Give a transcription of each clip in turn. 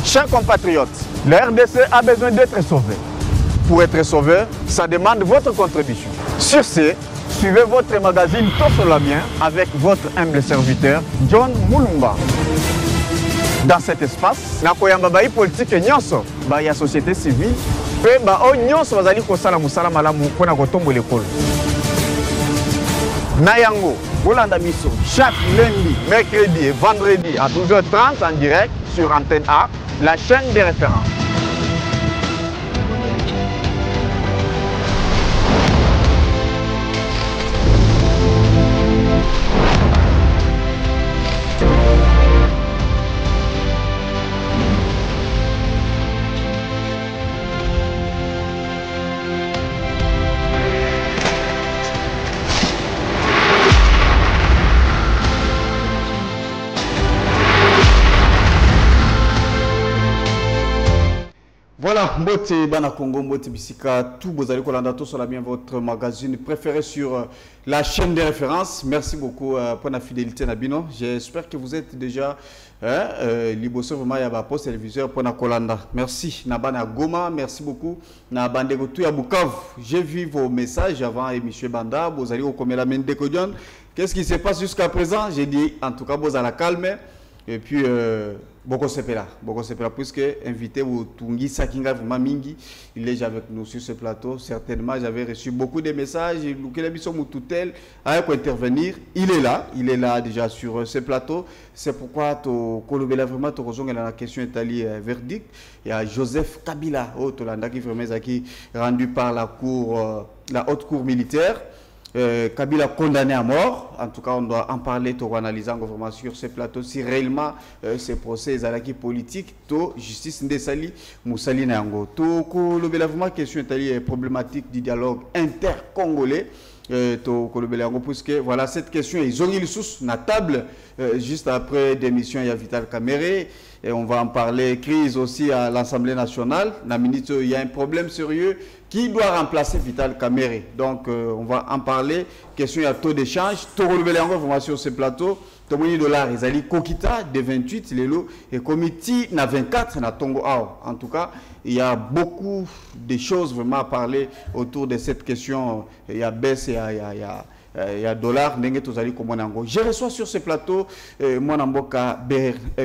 Chers compatriotes, la RDC a besoin d'être sauvé. Pour être sauvé, ça demande votre contribution. Sur ce, suivez votre magazine Tossolamien avec votre humble serviteur, John Moulumba. Dans cet espace, nakoyamba bayi politique nyonso, ba ya société civile, pe ba o nyonso bazali kosala musala malamu pona kotombo l'école. Nayango, Bolanda Biso, chaque lundi, mercredi et vendredi à 12h30 en direct sur Antenne A, la chaîne des références. Voilà, Mbote Bana Congo, Mbote Bisika, tout Bozali Kolanda, tout sur bien votre magazine préféré sur la chaîne des références. Merci beaucoup pour la fidélité Nabino. J'espère que vous êtes déjà liboso vraiment ya ba poste téléviseur pour na Kolanda. Merci Nabana Goma, merci beaucoup Nabande Gotou ya Bukavu. J'ai vu vos messages avant émission Banda, Bozali Okomela Mendekodion. Qu'est-ce qui se passe jusqu'à présent? J'ai dit en tout cas Bozala calme et puis Boko Sepela, puisque invité au Tungi Sakinga vraiment Mingi, il est avec nous sur ce plateau. Certainement, j'avais reçu beaucoup de messages. Toutel a intervenir. Il est là déjà sur ce plateau. C'est pourquoi Kolobela vraiment la question est allée verdict. Il y a Joseph Kabila, qui est rendu par la haute cour militaire. Kabila condamné à mort. En tout cas, on doit en parler, pour analyser vraiment sur ce plateau si réellement ces procès sont politiques, to justice ndesali Moussali Nango. To kolobela vraiment question est problématique du dialogue intercongolais. Puisque voilà cette question ils ont eu le sous na table juste après démission il y a Vital Kamerhe et on va en parler. Crise aussi à l'Assemblée nationale. Il y a un problème sérieux qui doit remplacer Vital Kamerhe. Donc on va en parler. Question il y a taux d'échange. Tout relevé encore vraiment sur ce plateau. $, ils allaient Kokita de 28 lelo et comité na 24 na Tongo Ao. En tout cas, il y a beaucoup de choses vraiment à parler autour de cette question. Il y a baisse, il y a dollars. Je reçois sur ce plateau mon amboka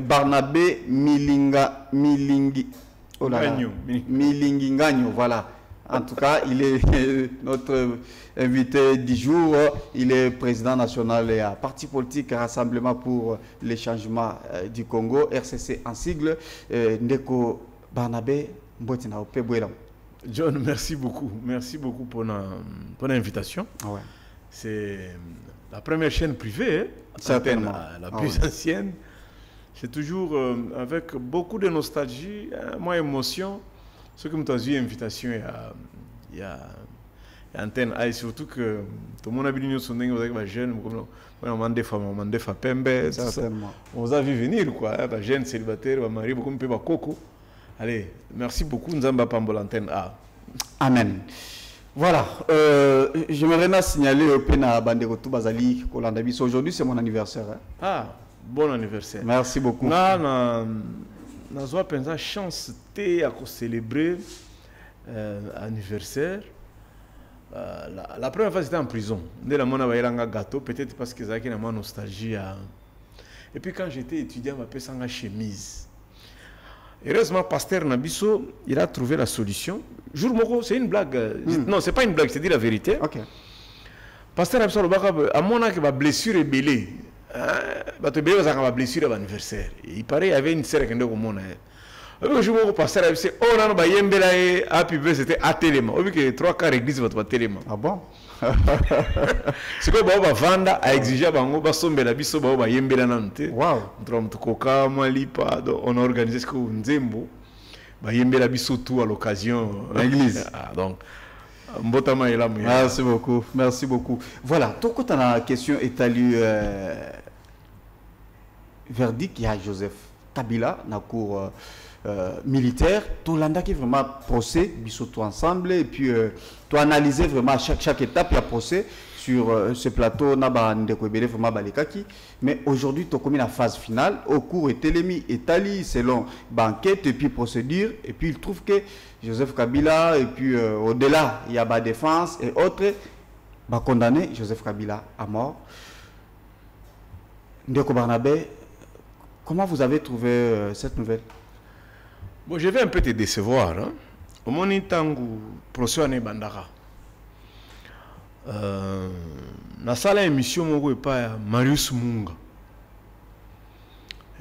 Barnabé Milingi Ngagno, voilà. En tout cas, il est notre invité du jour. Il est président national et parti politique Rassemblement pour les changements du Congo, RCC en sigle. Ndeko Barnabé Mbotina Opebouela. John, merci beaucoup. Merci beaucoup pour l'invitation. Ouais. C'est la première chaîne privée, certainement la plus ancienne. C'est toujours avec beaucoup de nostalgie, moi émotion. Ce que nous eu invitation, il y a Antenne A, et surtout que tout le monde a vu nous sont des jeunes, on a des femmes, pembe, on vous a vu venir quoi, des jeunes célibataires, des maris, beaucoup de coco. Allez, merci beaucoup, nous avons pas l'antenne A. Amen. Voilà, j'aimerais signaler au na Bandeko tout Bazali Kolanda Biso. Aujourd'hui c'est mon anniversaire. Hein. Ah, bon anniversaire. Merci beaucoup. Nous avons une chance de célébrer l'anniversaire. La première fois, c'était en prison. Dès la mona un gâteau, peut-être parce que j'ai une nostalgie. Et puis quand j'étais étudiant, je me une chemise. Heureusement, Pasteur Nabiso, il a trouvé la solution. Jour Moko, c'est une blague. Non, c'est pas une blague, c'est dire la vérité. Okay. Pasteur Nabiso, à mon âge, ma blessure est belée. Ma blessure à l'anniversaire. Il paraît qu'il y avait une sœur qui était au monde. Le jour où le pasteur a dit oh non, c'était à Téléma. Il y a 3 quarts d'église votre Téléma. Ah bon? C'est que Baba Vanda a exigé Bango, Sombela Biso, Baba Yembela Nante. Wow. On a organisé ce qu'on Nzembo. Yembela Biso tout à l'occasion. L'église. Donc, Mbotama est là. Merci beaucoup. Merci beaucoup. Voilà. Tout quand on a la question est allée verdict, il y a Joseph Kabila dans la cour militaire. Tout l'anda qui est vraiment procès, biso tout ensemble et puis tout analyser vraiment chaque étape il y a procès sur ce plateau, mais aujourd'hui, tu as commis la phase finale. Au cours, et Télémi et Tali, selon banquette et puis procédure. Et puis, il trouve que Joseph Kabila, et puis au-delà, il y a la défense et autres, condamné Joseph Kabila à mort. Ndeko Barnabé, comment vous avez trouvé cette nouvelle? Bon, je vais un peu te décevoir. Hein? Au moment où procès est bandara. Na salle émission mon pas Marius Munga.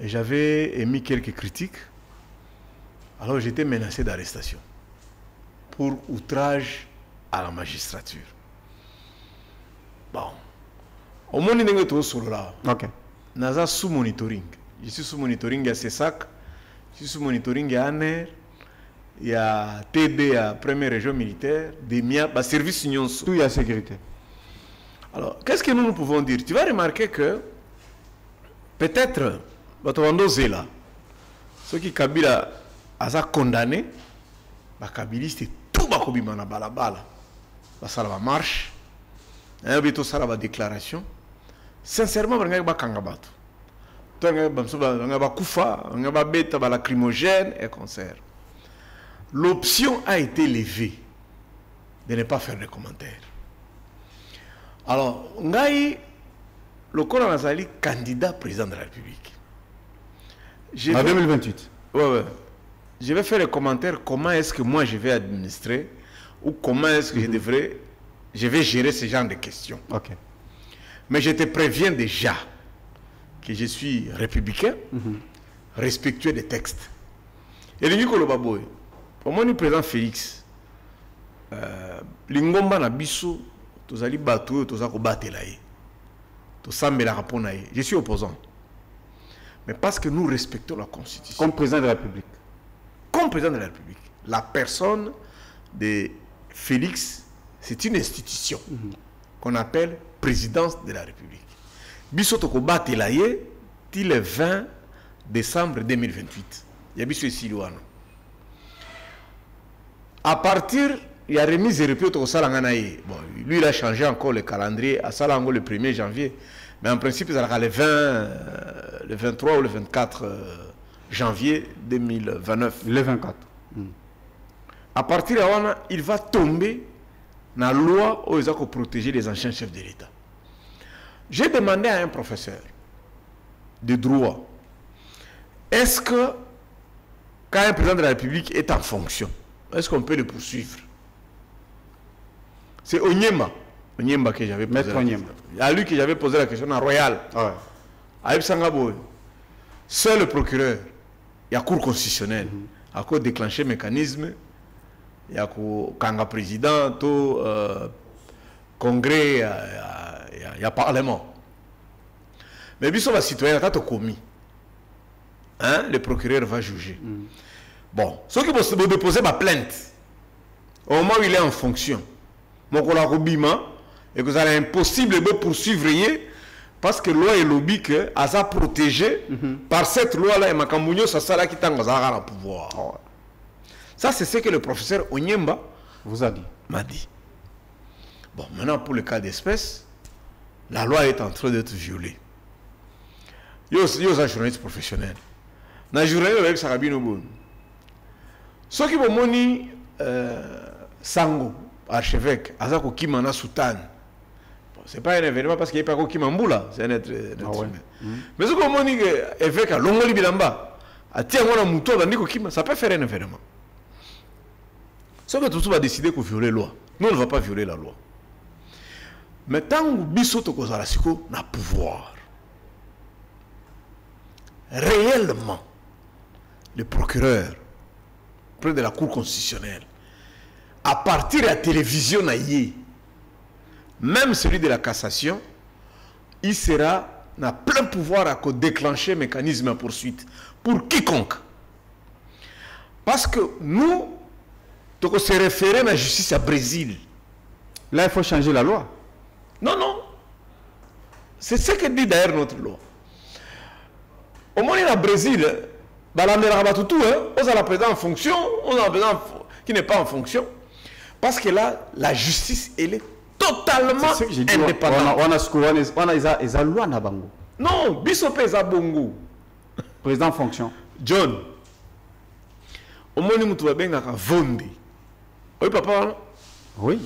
Et j'avais émis quelques critiques. Alors j'étais menacé d'arrestation pour outrage à la magistrature. Bon. Au moment où tout sur là. OK. Naza sous monitoring. Je suis sous monitoring à CESAC. Je suis sous monitoring à ANER. Il y a TD à première région militaire, des MIA, service union. Tout y a sécurité. Alors, qu'est-ce que nous pouvons dire? Tu vas remarquer que peut-être, là, ceux qui Kabila a condamné, les Kabilistes, tout va comme na balabala. Ça va marche, ça va déclaration. Sincèrement, on va kangabato. On va kufa, on va bêta, lacrymogène et concert. L'option a été levée de ne pas faire de commentaires. Alors, Ngaï, le Coran Nazali, candidat président de la République. En 2028. Ouais. Je vais faire les commentaires comment est-ce que moi je vais administrer ou comment est-ce que je vais gérer ce genre de questions. OK. Mais je te préviens déjà que je suis républicain, respectueux des textes. Et le Nicolas Baboy, au moins le président Félix, l'ingomba na biso, tozali batou, tozako batelaye, tosambela raponaye. Je suis opposant. Mais parce que nous respectons la Constitution. Comme président de la République. Comme président de la République. La personne de Félix, c'est une institution qu'on appelle présidence de la République. Biso toko batelaye, till le 20 décembre 2028. Il y a biso ici loin. À partir, il y a remise et repos au Salanganaï. Bon, lui, il a changé encore le calendrier à Salango le 1er janvier. Mais en principe, il sera le 23 ou le 24 janvier 2029. Le 24. À partir de là, il va tomber dans la loi où il va protéger les anciens chefs de l'État. J'ai demandé à un professeur de droit, est-ce que quand un président de la République est en fonction, est-ce qu'on peut le poursuivre? C'est Onyema que j'avais posé. Maître Onyema. À lui que j'avais posé la question à Royal. Aïb Sangaboy. Seul le procureur, il y a cour constitutionnelle, il y a déclenché mécanisme, il y a Kanga président, tout congrès, il y a parlement. Mais bien sûr, le citoyen a commis. Hein? Le procureur va juger. Bon, ceux qui vont déposer ma plainte, au moment où il est en fonction, mon collègue et que ça est impossible de poursuivre parce que la loi est lobby que a protégé par cette loi-là et Makambounio, ça sera qui t'a le pouvoir. Ça, c'est ce que le professeur Onyemba vous a dit. M'a dit. Bon, maintenant, pour le cas d'espèce, la loi est en train d'être violée. Il y a un journaliste professionnel. Dans le journaliste avec Sarabino Boun. Ceux qui vont moni Sango, archevêque, Azako Kimana Soutan. Ce n'est pas un événement parce qu'il n'y a pas Kimamboula, c'est un être humain. Mais ceux qui vont moni évêque à Longoli Bilamba, à Tiangona Mouto, ça peut faire un événement. Ceux qui tout va décider qu'on violer la loi. Nous, on ne va pas violer la loi. Mais tant que Bissoto Kozarasiko n'a pouvoir, réellement, le procureur, près de la Cour constitutionnelle, à partir de la télévision, même celui de la cassation, il sera n'a plein pouvoir à déclencher un mécanisme de poursuite pour quiconque. Parce que nous, on se référer à la justice à Brésil. Là, il faut changer la loi. Non, non. C'est ce que dit d'ailleurs notre loi. Au moins, au Brésil, on a la présidence en fonction, on a la présidence qui n'est pas en fonction. Parce que là, la justice, elle est totalement indépendante. On a les loi na bango. Non, biso pesa bongo. Président en fonction. John. Au moins mutu babengaka vondi. Oui papa. Oui.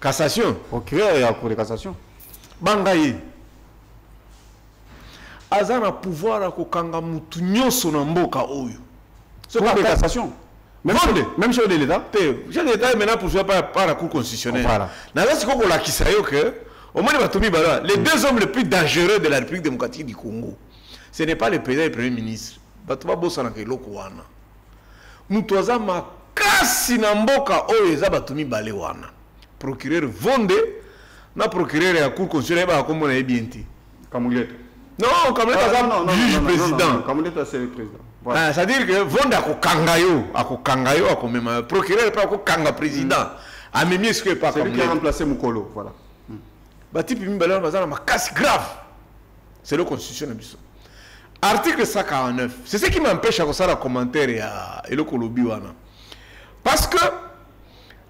Cassation. Procureur et la cour de cassation. Bangaye. Azana pouvoir ko kanga mutu nyoso na mboka oyo. Cour de cassation. Même chef de l'État. Chef de l'État est maintenant poursuivi par la Cour constitutionnelle. Voilà. Les deux hommes les plus dangereux de la République démocratique du Congo, ce n'est pas le président et le premier ministre. Procureur Vonde, na procureur ya Cour constitutionnelle, non, comme juge président. C'est le président. Voilà. C'est-à-dire que Vonda a Kangayo, a procureur pas Kanga président. A même ce que pas comme lui qui a remplacé Mukolo, voilà. Bati pimi balana bazana ma casse grave. C'est le constitution biso. Article 149. C'est ce qui m'empêche à faire un commentaire et le Kolobi wana. Parce que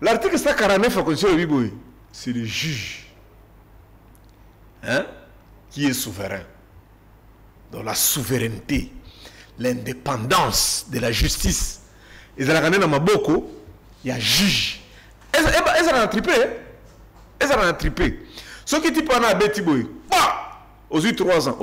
l'article 149 de la constitution c'est le juge qui est souverain. Dans la souveraineté, l'indépendance de la justice. Ils ont Maboko, il y a juge. Ils ont trippé. Ils ont trippé. Ce qui est type en Betty Boy, aux 3 ans,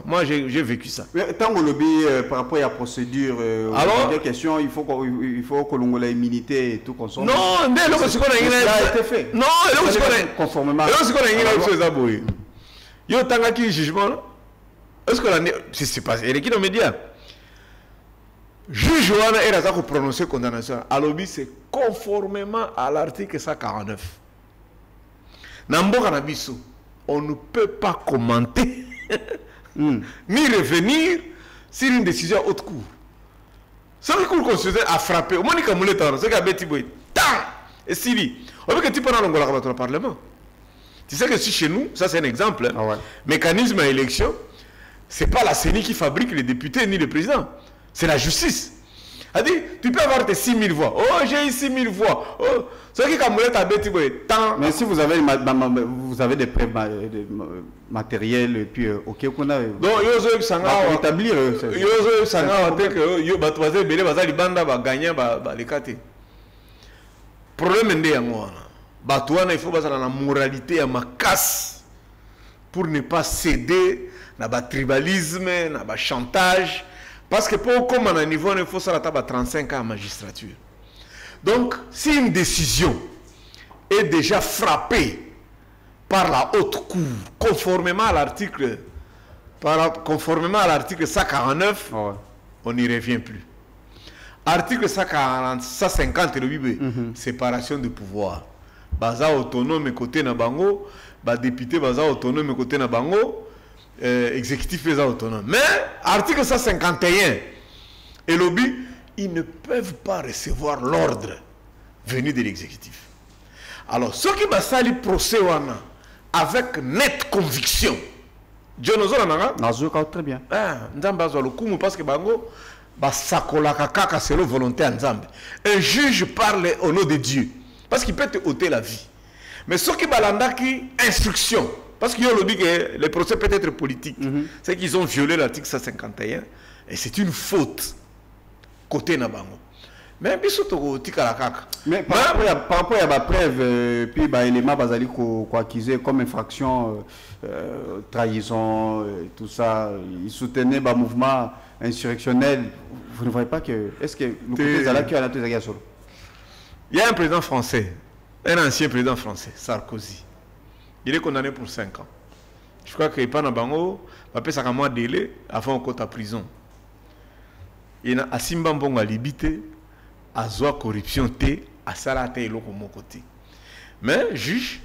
moi j'ai vécu ça. Tant que lobby par rapport à la procédure, alors des questions, il faut que l'on ait l'immunité et tout consomme. Non, dès lors que ce qu'on a été fait. Non, dès lors que conformément. Dès lors que ce qu'on a fait, il y a un qui jugement. Est-ce que c'est pas il est qui dans les médias? Juge Joana et Razako prononcer condamnation. À l'objet, c'est conformément à l'article 149. Nambo Kanabiso, on ne peut pas commenter ni revenir sur une décision haute cour. Ce que la cour constitutionnelle a frappé, au moins il y a un temps, c'est qu'il Betty Boy, et Sylvie, on veut que tu parles dans le Parlement. Tu sais que si chez nous, ça c'est un exemple, mécanisme à élection, ce n'est pas la CENI qui fabrique les députés ni le président. C'est la justice. Elle dit, tu peux avoir tes 6 000 voix. Oh, j'ai eu 6 000 voix. Oh, ce qui est à Betty Boy, mais si vous avez des preuves matérielles, et puis, ok, qu'on a. Donc, il y a établir. Il y problème est il faut la moralité à ma casse pour ne pas céder à la tribalisme, à la chantage. Parce que pour comme à un niveau, il faut ça 35 ans en magistrature. Donc, si une décision est déjà frappée par la haute cour, conformément à l'article 149, on n'y revient plus. Article 140, 150, séparation de pouvoir. Baza autonome côté na bango, député baza autonome côté na bango, exécutif est autonome. Mais article 151 et lobby, ils ne peuvent pas recevoir l'ordre venu de l'exécutif. Alors, ceux qui va salir procès avec nette conviction, John Ozolanaga, très bien. Parce que bango c'est la volonté en Zambie. Un juge parle au nom de Dieu. Parce qu'il peut te ôter la vie. Mais ce qui balanda qui instruction, parce qu'il y a le dit que le procès peut être politique, c'est qu'ils ont violé l'article 151 et c'est une faute côté Nabango. Mais par rapport à la preuve, puis l'élément basali qu'on accusé comme infraction, trahison, tout ça, ils soutenaient le mouvement insurrectionnel. Vous ne voyez pas que est-ce que le côté Zalaki a la solo? Il y a un président français, un ancien président français, Sarkozy. Il est condamné pour 5 ans. Je crois qu'il n'est pas dans Bango, il a fait un mois de délai avant qu'on côté à prison. Il y a un Simba Mbongo à Libité, à Zoa corruption T, à Salate et l'autre côté. Mais juge,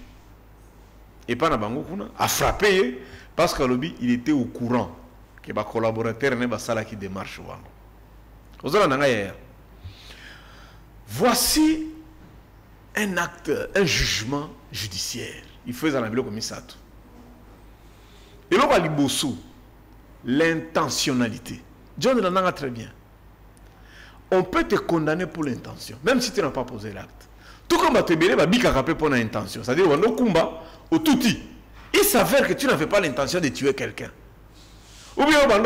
et pas dans Bango, a frappé parce qu'à l'objet, il était au courant que les collaborateurs ne sont pas qui démarche. Voici un acte, un jugement judiciaire. Il faut en comme ça. Et là, l'intentionnalité. John Lananga très bien. On peut te condamner pour l'intention, même si tu n'as pas posé l'acte. Tout comme tu es bika pour une intention. C'est-à-dire, on kumba au touti. Il s'avère que tu n'avais pas l'intention de tuer quelqu'un. Ou bien, on va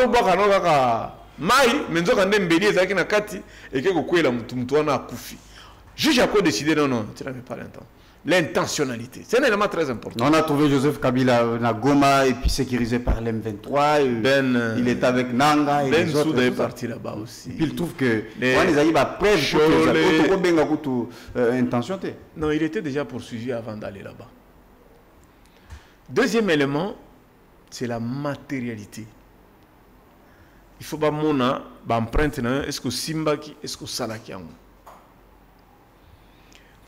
mai, mais on va mbeli na kati et que kuela mtuana akufi. Juge a quoi décider non, tu n'avais pas l'intention. L'intentionnalité, c'est un élément très important. On a trouvé Joseph Kabila na Goma et puis sécurisé par l'M23. Il est avec Nanga et les autres. Ben est parti là-bas aussi. Et puis il trouve que les intention. Non, il était déjà poursuivi avant d'aller là-bas. Deuxième élément, c'est la matérialité. Il faut pas mona empreinte est-ce que Simbaki, est-ce que Salaki.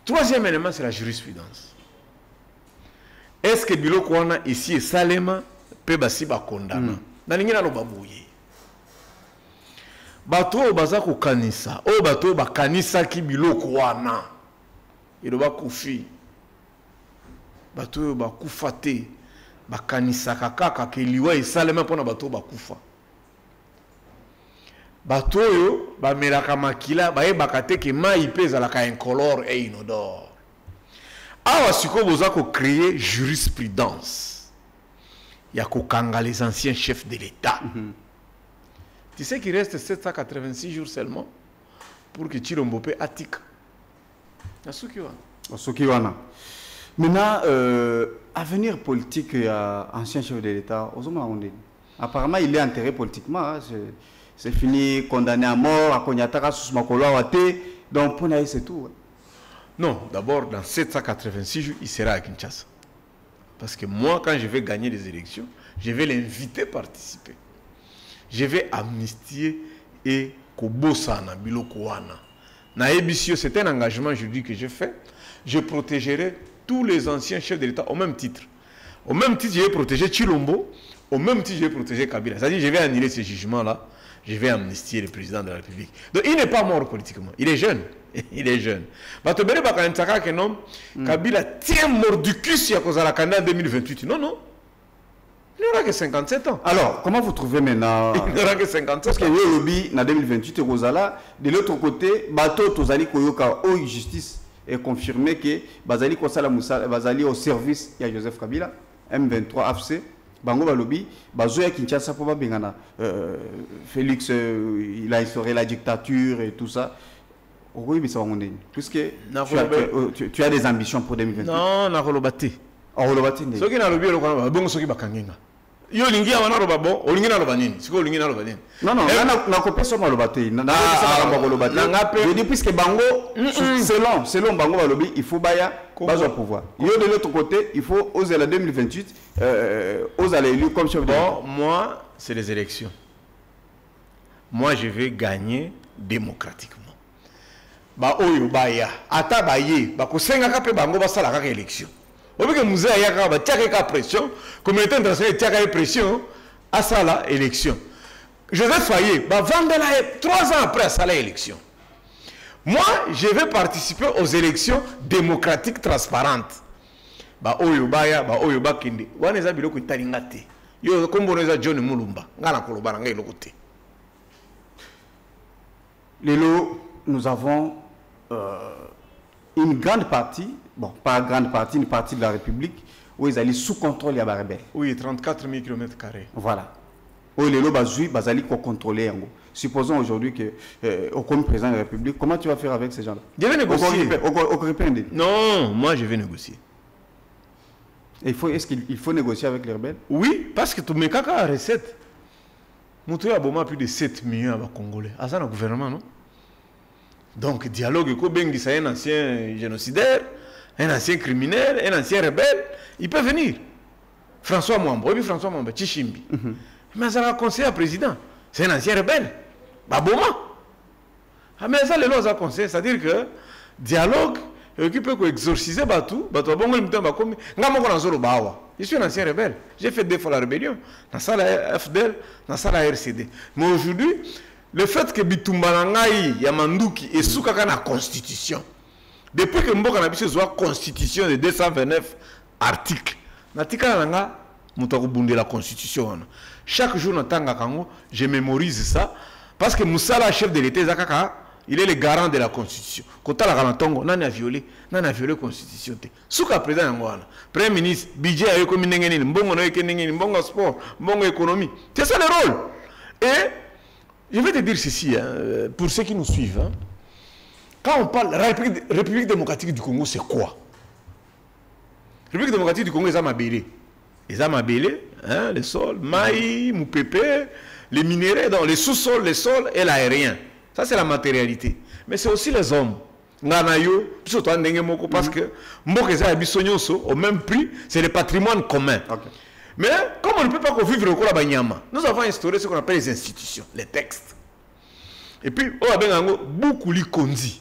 Troisième élément, c'est la jurisprudence. Est-ce que Biloko wana ici et Salema peut basi ba condamner? Nalingina lo babouye. Bato baza ko kanisa, o bato ba kanisa ki Biloko wana. Il ba kufi. Bato ba kufate. Ba kanisa kaka ke liwa e Salema pona bato ba kufa. Bato yo ba melaka makila ba bakate ke mai peza la ka incolore et inodore. Awa siko boza ko créer jurisprudence. Ya ko kanga les anciens chefs de l'État. Tu sais qu'il reste 786 jours seulement pour que Chilombo attique. Asukiwana. Maintenant, avenir politique et ancien chef de l'État, apparemment il est enterré politiquement. Hein, c'est fini, condamné à mort, à Konyatara, sous Makolo, donc pour nous c'est tout. Non, d'abord dans 786 jours, il sera à Kinshasa. Parce que moi, quand je vais gagner les élections, je vais l'inviter à participer. Je vais amnistier et Kobosana, Bilokouana. Na Ebisio, c'est un engagement juridique que je fais. Je protégerai tous les anciens chefs de l'État au même titre. Au même titre, je vais protéger Chilombo. Au même titre, je vais protéger Kabila. C'est-à-dire, je vais annuler ces jugements-là. Je vais amnistier le président de la République. Donc, il n'est pas mort politiquement. Il est jeune. Il est jeune. Kabila tient mort du cul si il y a candidat en 2028. Non, non. Il n'aura que 57 ans. Alors, comment vous trouvez maintenant? Il n'aura que 57 ans. Parce que Yobi, en 2028, de l'autre côté, Bato Tozali Koyoka, au justice, est confirmé que Bazali Kosala Moussa, Bazali au service, il y a Joseph Kabila, M23 AFC. Bango Balobi, Bazoya Kinshasa pour Bengana. Félix, il a instauré la dictature et tout ça. Oui, mais ça va mon puisque tu as des ambitions pour 2028. Non, na rolobati. Rolobati. Ce qui n'a le bien, bon, ce qui va kangenga. Yo lingi awana roba bon, olingi na roba nini? Siko olingi na roba nini? Non non, na kopé sur rolobati. Na rolobati. Je dis puisque Bango selon Bango Balobi, il faut baya base au pouvoir. Yo de l'autre côté, il faut oser la 2028 oser aller élu comme chef de l'État. Moi, c'est les élections. Moi, je vais gagner démocratiquement. Ba oyo baya, ata baye, ba ko senga ka pe Bango ba sala ka élection. Au que nous avons une pression, communauté internationale a une pression à ça l'élection. Joseph Faye va vendre 3 ans après ça l'élection. Moi, je vais participer aux élections démocratiques transparentes. Ba oyobaya, ba oyoba kende. Waneza biloko italingate. Yo komboneza John Mulumba. Ngana koloba ngai lokote. Lélo, nous avons une grande partie, bon, pas une grande partie, une partie de la République, où ils allaient sous contrôle de rebelles. Oui, 34 000 km². Voilà. Où les lots allaient contrôler. Supposons aujourd'hui que, au comme président de la République, comment tu vas faire avec ces gens-là? Je vais négocier. Non, moi je vais négocier. Est-ce qu'il faut négocier avec les rebelles? Oui, parce que tu mets caca à recette. Moutou a plus de 7 millions à Congolais. À ça, le gouvernement, non? Donc, dialogue, c'est un ancien génocidaire, un ancien criminel, un ancien rebelle, il peut venir. François Mwambo, Chichimbi. Mais ça va conseiller à président. C'est un ancien rebelle. Baboma. Mais ça, le lot a conseillé, c'est-à-dire que dialogue, qui peut exorciser Batou, je suis un ancien rebelle. J'ai fait 2 fois la rébellion. Dans la FDL, dans la RCD. Mais aujourd'hui, le fait que Bitumbanangaï, Yamanduki et Soukaka na constitution, depuis que Mboka n'a pas constitution de 229 articles, Natika Nanga, Moutakoubunde la constitution. Chaque jour, je mémorise ça, parce que Moussala, chef de l'État, il est le garant de la Constitution. Quand la Galantongo, n'a violé la Constitution. Souka président Ngwana, Premier ministre, budget avec comme n'engeni, mbongo na yeke n'engeni, mbongo sport, mbongo économie. C'est ça le rôle. Et je vais te dire ceci, hein, pour ceux qui nous suivent. Hein, quand on parle de la République démocratique du Congo, c'est quoi? La République démocratique du Congo, ils ont mabélé. Ils ont mabélé, hein, les sols, maïs, moupépé, les minéraux, dans les sous-sols, les sols et l'aérien. Ça, c'est la matérialité. Mais c'est aussi les hommes. Parce que au même prix, c'est le patrimoine commun. Okay. Mais comme on ne peut pas vivre au Banyama, nous avons instauré ce qu'on appelle les institutions, les textes. Et puis, on a beaucoup de kondi.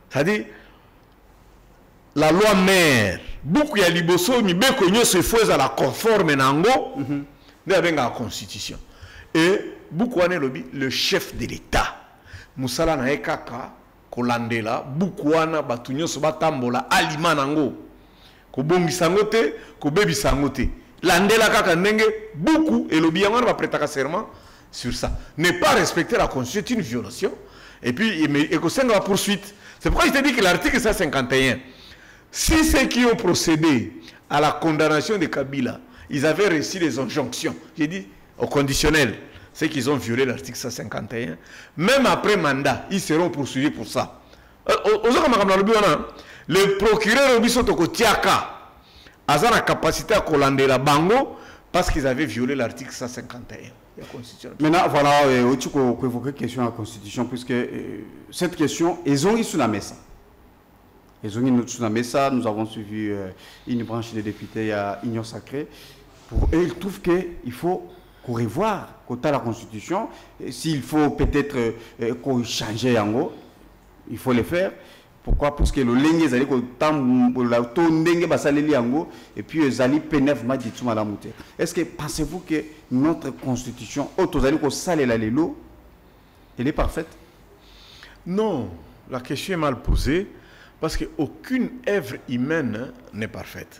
C'est-à-dire, la loi mère, beaucoup de liboso, mais beaucoup de se font à la conforme nango, nous avons la constitution. Et beaucoup de le chef de l'État. Moussala na ekaka, kolandela, beaucoup de batunyo soba tambola, alima nango. Ko bongi sangote, ko bebi sangote. Landela kaka nenge, beaucoup, et le biyangan va prêter serment sur ça. Ne pas respecter la constitution, c'est une violation. Et puis, et que c'est la poursuite. C'est pourquoi je te dis que l'article 151, si ceux qui ont procédé à la condamnation de Kabila, ils avaient reçu des injonctions, j'ai dit au conditionnel, ceux qui ont violé l'article 151, même après mandat, ils seront poursuivis pour ça. Le procureur Obisoto Tiaka a la capacité à collander la bango parce qu'ils avaient violé l'article 151. Maintenant, voilà, tu peux évoquer la question de la Constitution, puisque cette question, ils ont eu sur la messe. Ils ont eu sur la messe, nous avons suivi une branche des députés à Union Sacrée. Et ils trouvent qu'il faut revoir la Constitution. S'il faut peut-être changer en gros, il faut le faire. Pourquoi? Parce que le lingue est allé et puis les alliés pénètrent mal du tout à la montée. Est-ce que pensez-vous que notre constitution, elle est parfaite? Non, la question est mal posée parce qu'aucune œuvre humaine n'est parfaite.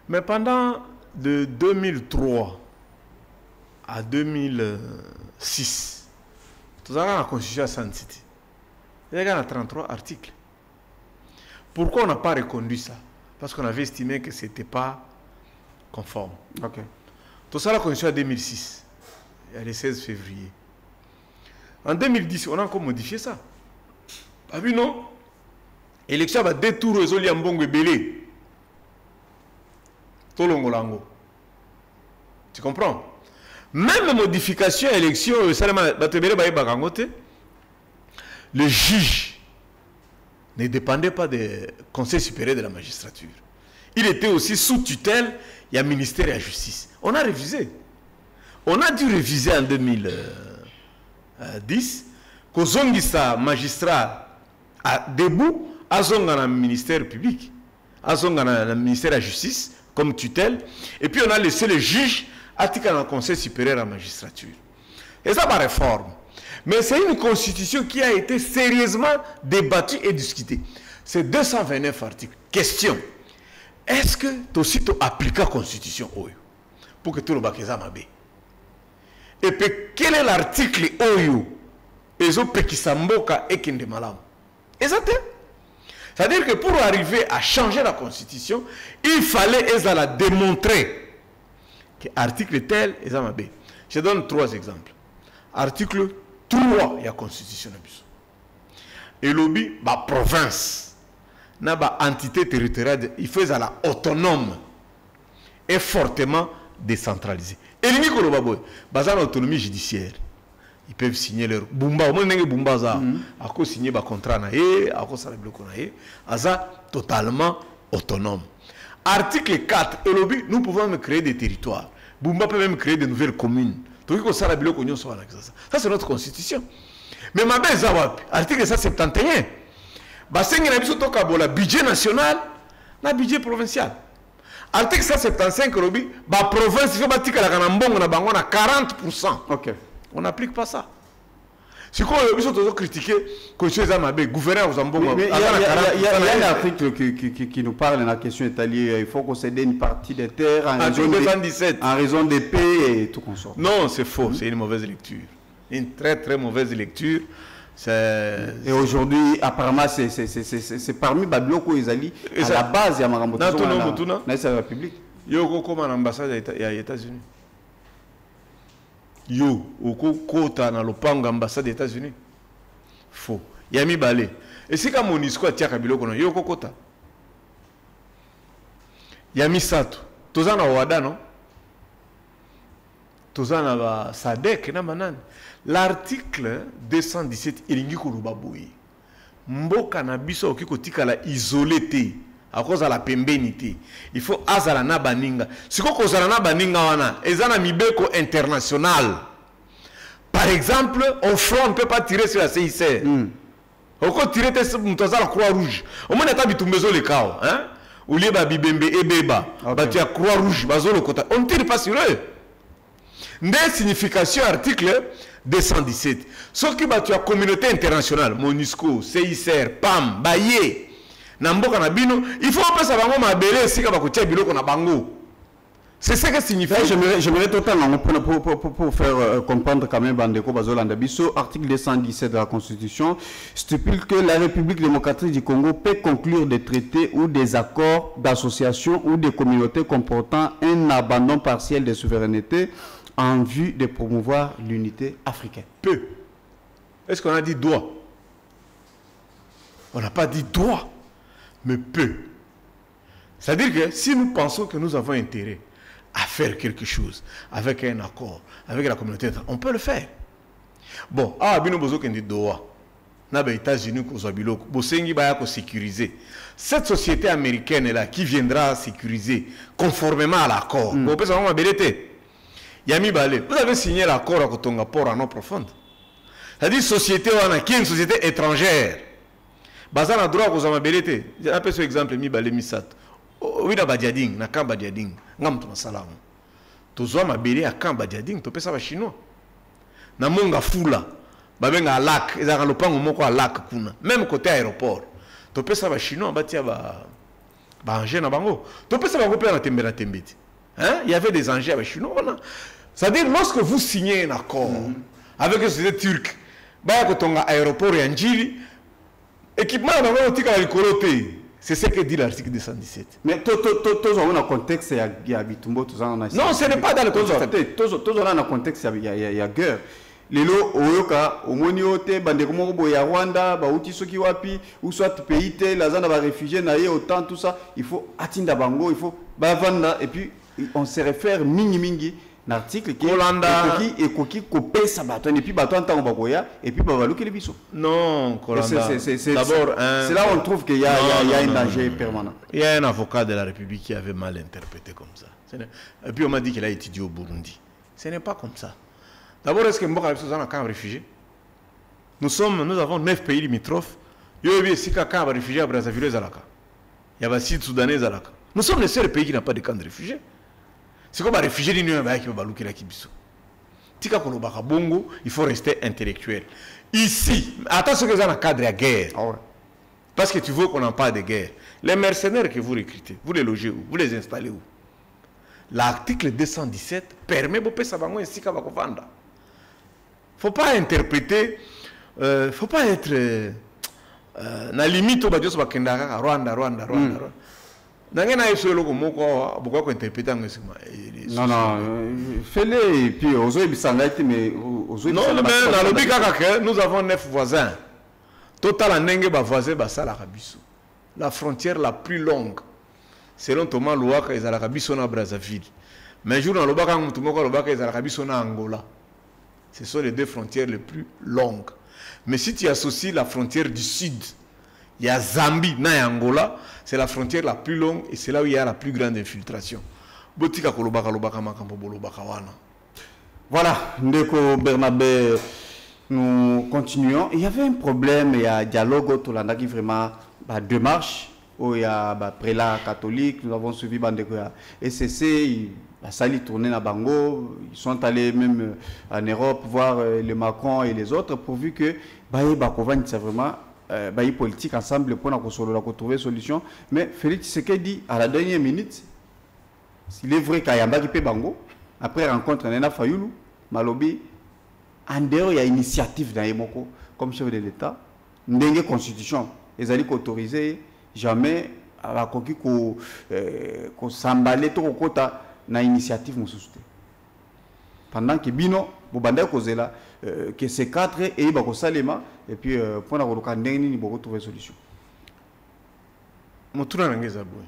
Mais pendant de 2003 à 2006, tout à la constitution à Saint-City. Il y a 33 articles. Pourquoi on n'a pas reconduit ça? Parce qu'on avait estimé que ce n'était pas conforme. Okay. Tout ça, la constitution en 2006, il y a le 16 février. En 2010, on a encore modifié ça. Pas vu, non? Élection va détourner les Oliambongo et Belé. Tolongolango. Tu comprends? Même modification à l'élection, le juge ne dépendait pas du Conseil supérieur de la magistrature. Il était aussi sous tutelle, il y a ministère de la justice. On a révisé. On a dû réviser en 2010 que Zongissa magistrat à debout, à Zongana ministère public, à Zongana ministère de la justice comme tutelle, et puis on a laissé le juge dans le Conseil supérieur de la magistrature. Et ça, par réforme. Mais c'est une constitution qui a été sérieusement débattue et discutée. C'est 229 articles. Question. Est-ce que tu aussi appliques la constitution pour que tout le monde soit mabé? Et puis, quel est l'article Oyo? Et zo pekisamboka et kende malam. Exactement. C'est-à-dire que pour arriver à changer la constitution, il fallait la démontrer que l'article tel est mabé. Je donne 3 exemples. Article 3, il y a la constitution. Et l'obi, la province, n'a pas entité territoriale, il fait la autonome et fortement décentralisée. Et les Nikolobaboy, basant l'autonomie judiciaire, ils peuvent signer leur Bumba, au moins Bumba, à quoi signer un contrat, à quoi ça le bloc, totalement autonome. Article 4, et l'obi, nous pouvons même créer des territoires. Bumba peut même créer de nouvelles communes. Ça, c'est notre constitution. Mais ma belle Zawap, article 171, budget national, na budget provincial. Article 175, la province, il faut bâtir la 40%. Okay. On n'applique pas ça. Si on a critiqué le gouverneur aux Ambongo. Il y a un article qui nous parle de la question italienne. Il faut concéder une partie des terres en raison des paix et tout consort. Non, c'est faux. C'est une mauvaise lecture. Une très très mauvaise lecture. Et aujourd'hui, apparemment, c'est parmi Babiloko Ezali, à la base, il y a Marambo dans la République. Yo, comme en ambassade des États-Unis. Yo, oko kota na lopango ambassade des États-Unis. Faux. Yami balé. Et c'est comme Monisco a tiaka biloko no yo kota. Yami sato. Tozana wada non? Tozana ba Sadek na banane. L'article 217 ilingi kuluba boye. Mboka na biso okiko tikala isolé te. À cause de la pembénité. Il faut azala na baninga. Si ko kozala na baninga wana, ezana mibeko international. Par exemple, au front, on ne peut pas tirer sur la CICR. On peut tirer sur la Croix-Rouge. Au moins, on a bitumbezo le cao. Hein? Ou lié ba bibembe et beba. Ba tu as Croix-Rouge, bazo le kota. On ne tire pas sur eux. Des significations article 217. Sauf que tu as communauté internationale, MONUSCO, CICR, PAM, Baye. Namboka na bino, il faut pas savoir ma belé si ka bakotia biloko na bango. C'est ce que signifie. J'aimerais totalement pour faire comprendre quand même Bandeko Bazolanda Bisso, article 217 de la Constitution stipule que la République démocratique du Congo peut conclure des traités ou des accords d'association ou des communautés comportant un abandon partiel de souveraineté en vue de promouvoir l'unité africaine. Peu. Est-ce qu'on a dit doit? On n'a pas dit droit. Mais peu. C'est-à-dire que si nous pensons que nous avons intérêt à faire quelque chose avec un accord, avec la communauté, on peut le faire. Bon, bino bozo kendi doa. Na ba États-Unis ko zabiloko, bosengi ba ya ko sécuriser. Cette société américaine là qui viendra sécuriser conformément à l'accord. Bon, peut savoir ma belete. Yami balé. Vous avez signé l'accord à Kotonga port en eau profonde. C'est-à-dire société wana qui est une société étrangère. Bazana droit aux amabelete. J'appelle ce exemple mi balé misat. Oui na badiading, na kamba diading. Ngam to salam. To zo mabele a kamba diading, to pesa ba chinois. Na monga fula. Babenga lac, ezaka lopango moko a lac kuna. Même côté aéroport. To pesa ba chinois batia ba engin na bango. To pesa ba kopela na tembela tembeti. Hein? Il y avait des engins avec chinois. C'est-à-dire lorsque vous signez un accord avec une société turque, ba ko tonga aéroport ya Njili. Équipement, c'est ce que dit l'article 217. Mais tout dans le contexte, il y a Bitumbo, tout ça. Non, ce n'est pas dans le contexte. Tout dans le contexte, il y a guerre. Les lots, Oyoka, Omoniote, Bandekomo, ya Rwanda, Bauti Soki Wapi, ou soit pays, la zone va réfugier, naïe, autant, tout ça. Il faut atteindre Bango, il faut Bavanda, et puis on se réfère mingi. L'article qui est coquille copé sa bâton et puis bâton en tant bagoya et puis bavalou qui les bisous. Non, Colanda. D'abord, c'est là où on trouve qu'il y a un danger permanent. Il y a un avocat de la République qui avait mal interprété comme ça. Et puis on m'a dit qu'il a étudié au Burundi. Ce n'est pas comme ça. D'abord, est-ce que Mboka a un camp réfugié? Nous avons 9 pays limitrophes. Il y a 6 camps réfugiés à Brazzaville et Zalaka. Il y a 6 Soudanais et Zalaka. Nous sommes les seuls pays qui n'ont pas de camp de réfugiés. C'est comme un réfugié qui va balouker la Kibiso. Tika Kolobaka Bongo, il faut rester intellectuel. Ici, attention que ça dans le cadre de la guerre. Parce que tu veux qu'on n'en parle de guerre. Les mercenaires que vous recrutez, vous les logez où? Vous les installez où? L'article 217 permet de faire ça. Il ne faut pas interpréter, il ne faut pas être na limite au Rwanda. Non, fais-le et puis aux autres, mais nous avons 9 voisins. Total en voisin, la frontière la plus longue, selon Thomas Louaka, ils ont la Brazzaville. Mais jour dans le Baka, ils ont la Angola. Ce sont les deux frontières les plus longues. Mais si tu associes la frontière du sud, il y a Zambie, na Angola, c'est la frontière la plus longue et c'est là où il y a la plus grande infiltration. Voilà, Ndeko Bernabé, nous continuons. Il y avait un problème, il y a un dialogue autour de qui vraiment démarche, où il y a un prélat catholique, nous avons suivi Bandeko SCC, il a sali tourner à Bango, ils sont allés même en Europe voir le Macron et les autres, pourvu que Bakovan, c'est vraiment politique ensemble pour trouver une solution. Mais Félix Tshisekedi, à la dernière minute, il est vrai qu'il y a un Bango, après rencontre Nena Fayoulou, Malobi, en dehors il y a initiative dans Yemoko comme chef de l'État ndenge constitution ils allaient autoriser jamais à la conquête qu'on s'emballer tout au côté na initiative mususte pendant que bino bobanda kozela que ces quatre et ba ko salema et puis pour na ko ndenge ni bo trouver solution motuna ngeza boy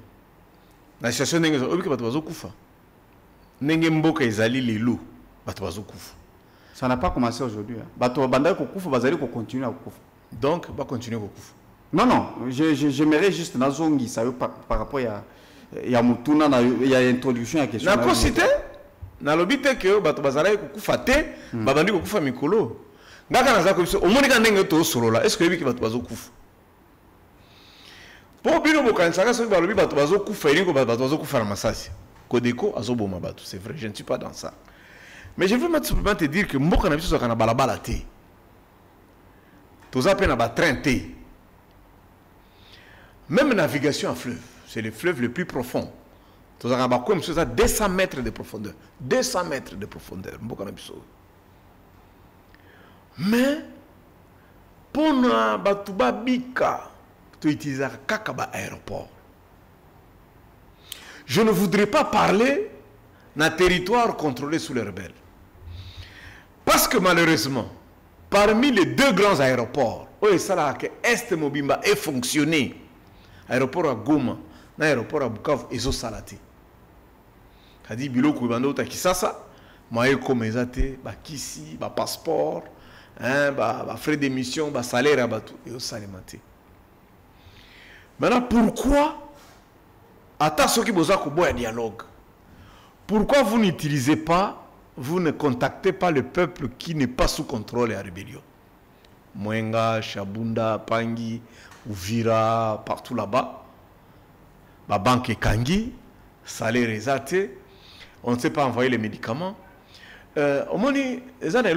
na situation ndenge zo obiki bato bazokufa ndenge mboka ezali lelo bato bazokufa. Ça n'a pas commencé aujourd'hui. Bato banda ko kufa bazali ko continuer à kufa. Donc va continuer ko kufa. Non non, j'aimerais juste nazongi ça par rapport ya mutuna na ya introduction ya question. Na ko cité na lobite que bato bazali ko kufa te babandi ko kufa mikolo. Ngaka naza ko biso omonika ndenge to solola est-ce que yebiki bato bazokufa. Po bino bokanisa ka so balobi bato bazokufa elingo bato bazokufa na masasi. Kodeko azoboma bato, c'est vrai, je ne suis pas dans ça. Mais je veux simplement te dire que mboka na biso kana balabala te. Toza pe na ba train te. Même navigation en fleuve, c'est le fleuve le plus profond. Toza kana ba ko mso za 200 mètres de profondeur. 200 mètres de profondeur mboka na biso. Mais pona batu ba bika to utiliser kaka ba aéroport. Je ne voudrais pas parler d'un territoire contrôlé sous les rebelles. Parce que malheureusement, parmi les deux grands aéroports, où Est Mobimba est fonctionné, l'aéroport à Goma, l'aéroport à Bukavu, et Salati. C'est-à-dire, bilo kuibando ta kisasa, maye komezate, ba kisi, ba passeport, ba frais d'émission, ba salaire à batou, et salimate. Maintenant, pourquoi attends ceux qui besoin qu'on ait dialogue. Pourquoi vous n'utilisez pas, vous ne contactez pas le peuple qui n'est pas sous contrôle et à rébellion? Mwenga, Chabunda, Pangi, Uvira, partout là-bas. La banque est Kangi, salaire est on ne sait pas envoyer les médicaments. Au moins, les années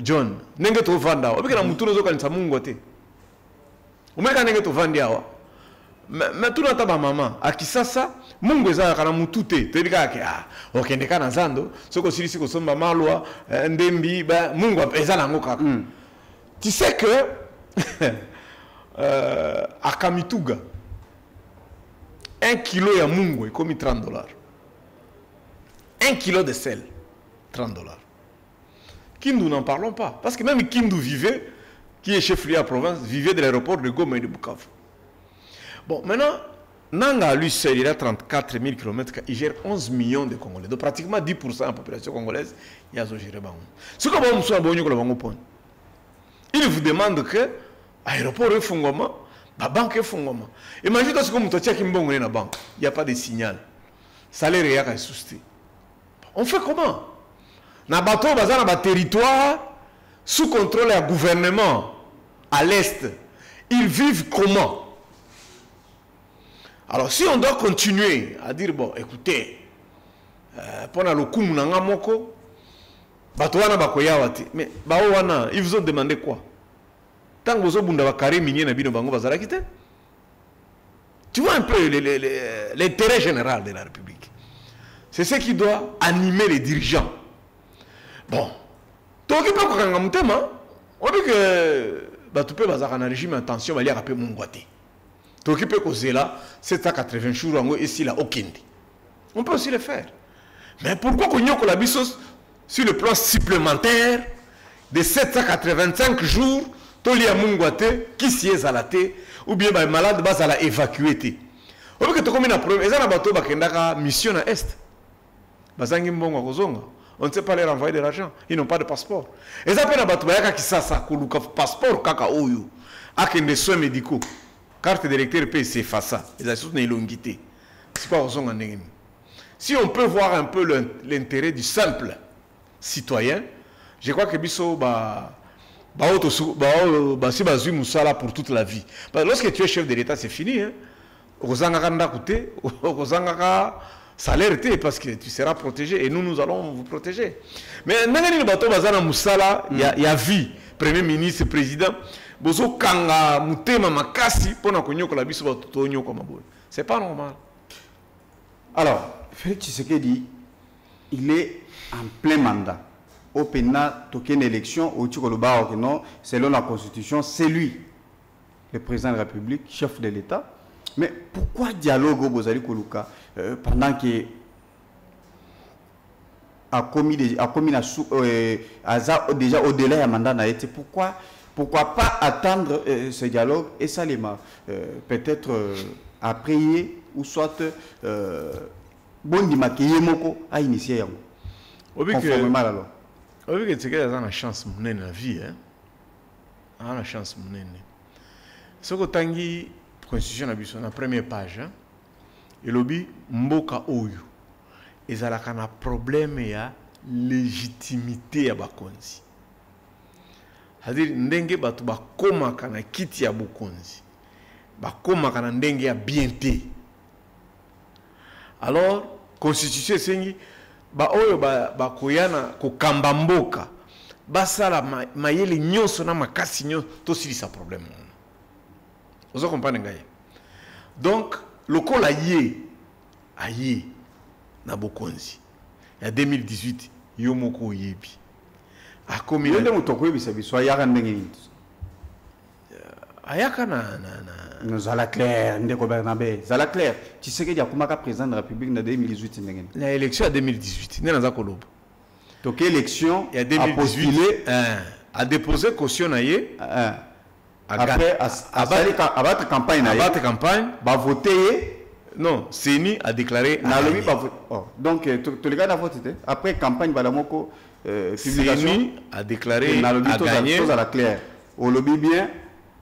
John, n'engue to vanda, au pire la mouture zo kanisa mungu te. Au moins n'engue to vanda wa. Mais tout le temps, maman, à qui ça, mungu eza kana mutute, te dika ke okende kana zando, soko silisi ko somba malwa, ndembi, ba mungu eza nango kaka. Tu sais que à Kamituga, 1 kilo ya mungu est comme $30. 1 kilo de sel, $30. Kindu n'en parlons pas, parce que même Kindu vivait, qui est chef-lieu à la province, vivait de l'aéroport de Goma et de Bukavu. Bon, maintenant, Nanga, lui seul, il a 34 000 km, il gère 11 millions de Congolais. Donc, pratiquement 10% de la population congolaise, il y a géré. Ce que il vous demande que l'aéroport est fongoma, la banque est fongoma. Imaginez ce que vous avez dans la banque, il n'y a pas de signal. Salaire est souscrit. On fait comment? Dans le territoire, sous contrôle du gouvernement, à l'est, ils vivent comment? Alors, si on doit continuer à dire, bon, écoutez, pendant le coup, mais ils vous ont demandé quoi? Tant que vous avez carré minier, tu vois un peu l'intérêt général de la République. C'est ce qui doit animer les dirigeants. Bon, tu peux pas on dit que tu peux avoir un régime attention, il y a un peu mon guaté. Tu peux causer là 780 jours ici là aucun. On peut aussi le faire. Mais pourquoi qu'on y a la bissos sur le plan supplémentaire de 785 jours, Toli a Mungwate, qui s'y est zalaté, ou bien les malades bas à la évacuer. On veut que tu communes un problème. Et ça, bateau bakendaka mission à est. Bazangi mbongo kozonga. On ne sait pas leur envoyer de l'argent. Ils n'ont pas de passeport. Et ça, peine bateau bayaka qui ça koluka passeport kaka oyo. Akende soins médicaux. Carte d'électeur paye c'est ça. Les assos n'est longuité. C'est pas kozonga ndenge. Si on peut voir un peu l'intérêt du simple citoyen, je crois que biso si bazui musala pour toute la vie. Lorsque tu es chef de l'État, c'est fini. Salaire parce que tu seras protégé et nous allons vous protéger. Mais il y a vie. Premier ministre, président, c'est pas normal. Alors, Félix Tshisekedi, il est en plein mandat. au Pénat, toqué une élection, au Tchikoloba, non, selon la Constitution, c'est lui, le président de la République, chef de l'État. Mais pourquoi dialogue au Bozali Koluka pendant que a commis déjà au-delà du mandat n'a été, pourquoi pas attendre ce dialogue et ça les peut-être après ou soit bon dimaquiller moko a initié yango conformément à la loi. Oui, que c'est qu'il y a une chance dans la vie, hein. Une chance dans la vie. Ce que tangi constitution na biso na première page, hein. Et lobby mboka oyo ezalaka na problème ya légitimité ya bakonzi. C'est-à-dire ndenge batu bakomaka na kiti ya bokonzi. Bakomaka na ndenge ya bien te. Alors constitution sengi ba oyo ba koyana ko kamba mboka basala mayele nyonso na makasi nyonso to silisa problème. Vous comprenez ngaye. Donc lokola ye aye na bokonzi ya 2018 yo moko yebi akomi nde mutoko yebi sabiso ayaka ndenge nini ayaka na Zala Claire ndeko Bernabé Zala Claire Tshisekedi akomaka président de la République na 2018 ndenge na élection ya 2018 ne naza koloba toke élection ya 2018 a déposé caution na ye après abattre campagne na ye abattre campagne ba voter. Non, Seni a déclaré. Donc, tous les gars ont voté. Après campagne, Balamoko, publication. Seni a déclaré à gagner. À la claire. Au lobby bien,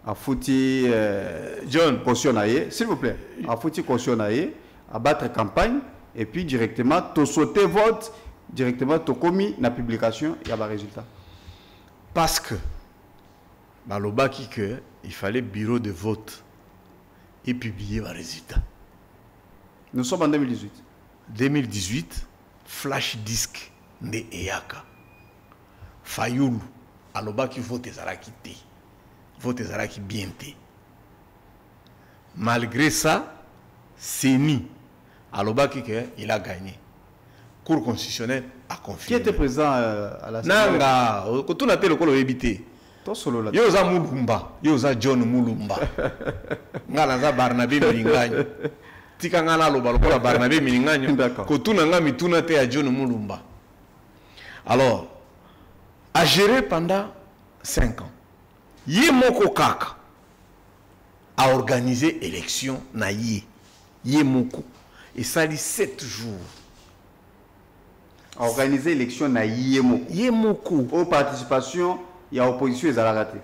à fouti John cautionnaire, s'il vous plaît. À fouti cautionnaire, à battre campagne, et puis directement, tu sauter vote, directement, tu commis la publication, il y a un résultat. Parce que, il fallait bureau de vote et publier le résultat. Nous sommes en 2018. 2018, flash disque de Eyaka. Fayoulou, alobaki vote zaraki te. Vote zaraki bien te. Malgré ça, Seni, alobaki il a gagné. Cour constitutionnelle a confirmé. Qui était présent à la Nanga, quand on a été le colo évité. Yoza Mulumba, Yoza John Mulumba. Ngala Barnabé Milinganyo. Tikangana loba lokola Barnabé Milinganyo. Kotuna nga mituna te ya John Mulumba. Alors, a géré pendant 5 ans. Yé moko kaka a organisé élection na yé. Yé moko. Et ça dit 7 jours. A organisé élection na yé moko. Yé moko. Aux participation, il y a opposition et à raté.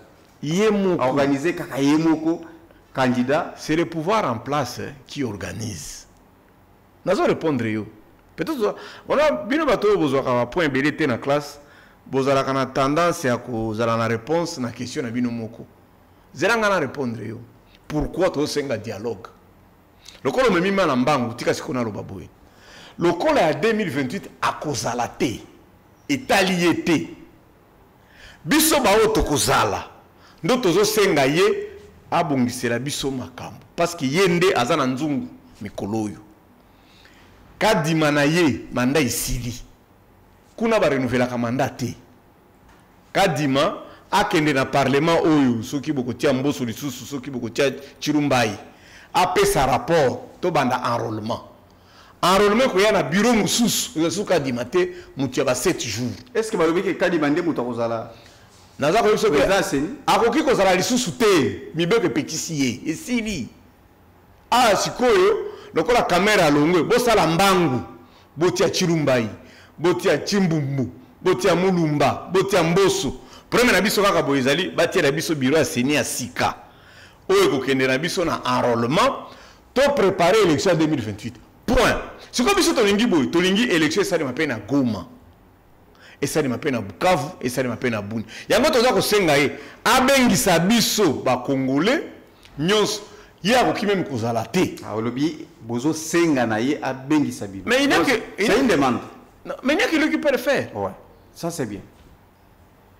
Yé moko. A organisé kaka yé moko. Candidat. C'est le pouvoir en place qui organise. Nous allons répondre. Peut-être on a bien besoin point belé na classe. Vous avez une tendance à vous avez une réponse à la question de Binomoko. Vous allez répondre. Pourquoi tu as un dialogue? Le col me mima lambangu tika sikona lo baboy. Le col à 2028 à kozala te. Etaliété. Biso ba oto kozala. Ndo tozo senga ye abongisela biso makambo parce que yende azana nzungu mikolo yo kadima na ye manda isili kuna ba renouveler ka mandat te kadima akende na parlement oyo soki boko tia mboso lisusu soki boko tia chirumbai apesa rapport to banda enrôlement ko ya na bureau mususu so kadima te mutia ba 7 jours. Est-ce que balobi ke kadima nde muto kozala naza ko biso président Seni akoki kozala lisusu te mibeke petisi ye esili sikoyo lokola kamera longwe bosala mbangu botia chirumbai botia chimbumbu botia mulumba botia mboso premier na biso kaka boyezali batia na biso bureau ya Seni ya sika oyo kokende na biso na enrôlement to préparer élection 2028 point sikoyo biso tolingi boy tolingi élection ça de mapena na Goma et ça de mapena na Bukavu et ça de mapena na Buni yango toza ko senga ye abengisa biso ba congolais nyonso ya ko kimem kozala te olobi bozo senga na ye abengisa biso mais il y a que c'est une demande mais il y a qui peut le faire. Ouais, ça c'est bien.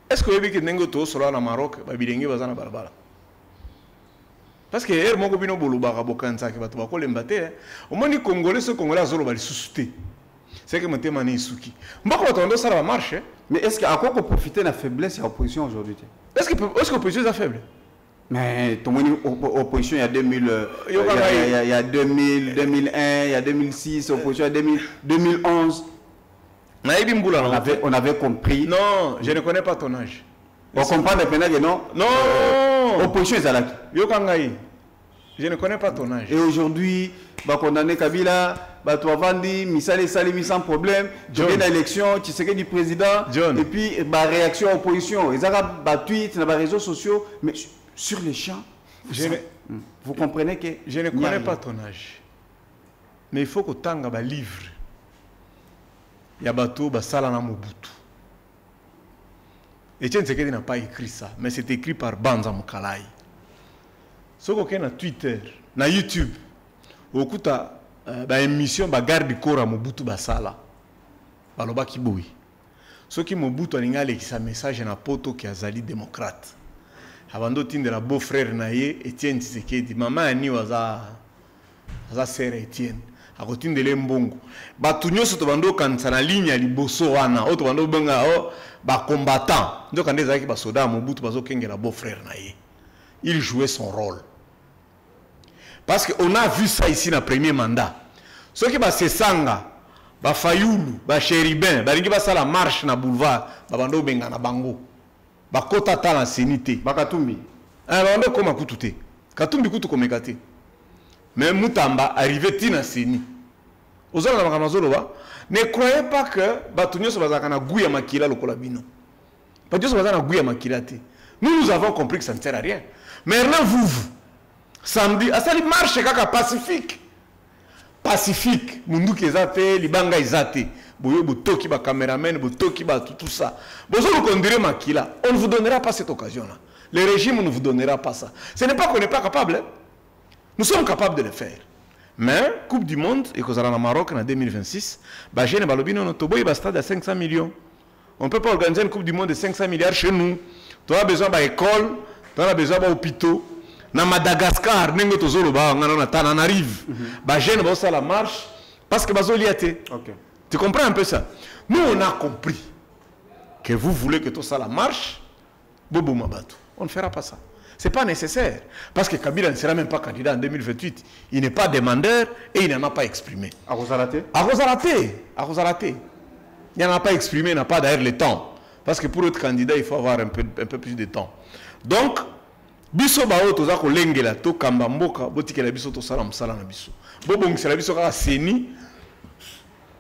Est-ce que vous avez vu que sur le Maroc, babilenge bazana balabala? Parce que hier moko bino boluba ka bokanza ke batu bakole mbate. Au moins ni congolais ce congolais azolo bali susute. c'est que mon thème est souki. Moi, quand on ça va marcher. Mais est-ce qu'à quoi qu'on profite de la faiblesse de l'opposition aujourd'hui? Est-ce que l'opposition est faible? Mais ton opposition, il y a 2000, il y a 2000, 2001, il y a 2006, opposition, il y a 2011. On avait compris. Non, je ne connais pas ton âge. On comprend maintenant que non. Non. Opposition est là. Je ne connais pas ton âge. Et aujourd'hui, bah condamné Kabila, bah tu vas vendre, Missale Salimi sans problème. Tu viens d'élection, tu sais que du président. John. Et puis bah réaction opposition. Ils ont battu dans les réseaux sociaux, mais sur les champs. Vous comprenez que je ne connais pas ton âge. Mais il faut que tu aies un livre. Il y a bateau, Basala na Mobutu. Etienne Tshisekedi n'a pas écrit ça, mais c'est écrit par Banza Mukalai. Ce qu'on a na Twitter, na YouTube, au coup une émission garde corps à Mobutu Basala. Baloba Kiboui. Ce qui Mobutu a lingalé sa message na poto qui a zali démocrate. Avant de la beau-frère naie Etienne Tshisekedi, maman ani waza sœur Etienne. A côté de l'embongo. Batunyo soto bando kanisa na ligne ya liboso wana. Oto bando benga ba combattant. Donc quand des ba soda Mobutu bazo kengela beau-frère naie. Il jouait son rôle. Parce qu'on a vu ça ici dans le premier mandat. Ceux qui ba sesanga, ba Fayoulou, ba Chéribin, ba lingi ba sala marche na boulevard, ba bando benga na bango. Ba kota ta na sénité. Ba Katumbi. Ah ba bando koma kutute. Katumbi kutu komekate. Mais Moutamba arrivé tina séni. Aux hommes de Ramazolo, ne croyez pas que Batunyo se bazaka na gouya makila lokola bino. Batunyo se bazaka na gouya makila te. Nous avons compris que ça ne sert à rien. Mais là vous samedi, à ça il marche kaka pacifique. Pacifique, mundu kezate, libanga izate. Boyo botoki ba caméraman, botoki ba tout ça. Bozo nous conduire makila. On ne vous donnera pas cette occasion là. Le régime ne vous donnera pas ça. Ce n'est pas qu'on n'est pas capable. Hein? Nous sommes capables de le faire. Mais, Coupe du Monde, et qu'on a au Maroc en 2026, Bagène et Balobino, notre boy, il stade à 500 millions. On ne peut pas organiser une Coupe du Monde de 500 milliards chez nous. Tu as besoin d'école, tu as besoin d'hôpitaux. Dans Madagascar, on arrive. Bagène, on la marche parce que Bazo liaté. Tu comprends un peu ça? Nous, on a compris que vous voulez que tout ça la marche. Bobo Mabatou. On ne fera pas ça. Ce n'est pas nécessaire. Parce que Kabila ne sera même pas candidat en 2028. Il n'est pas demandeur et il n'en a pas exprimé. À Rosalaté? À Rosalaté. Il n'en a pas exprimé, il n'a pas d'ailleurs le temps. Parce que pour être candidat, il faut avoir un peu plus de temps. Donc, biso bao toza ko lengela to kamba mboka botikela biso to sala musala na biso. Bobongisela biso kaka seni.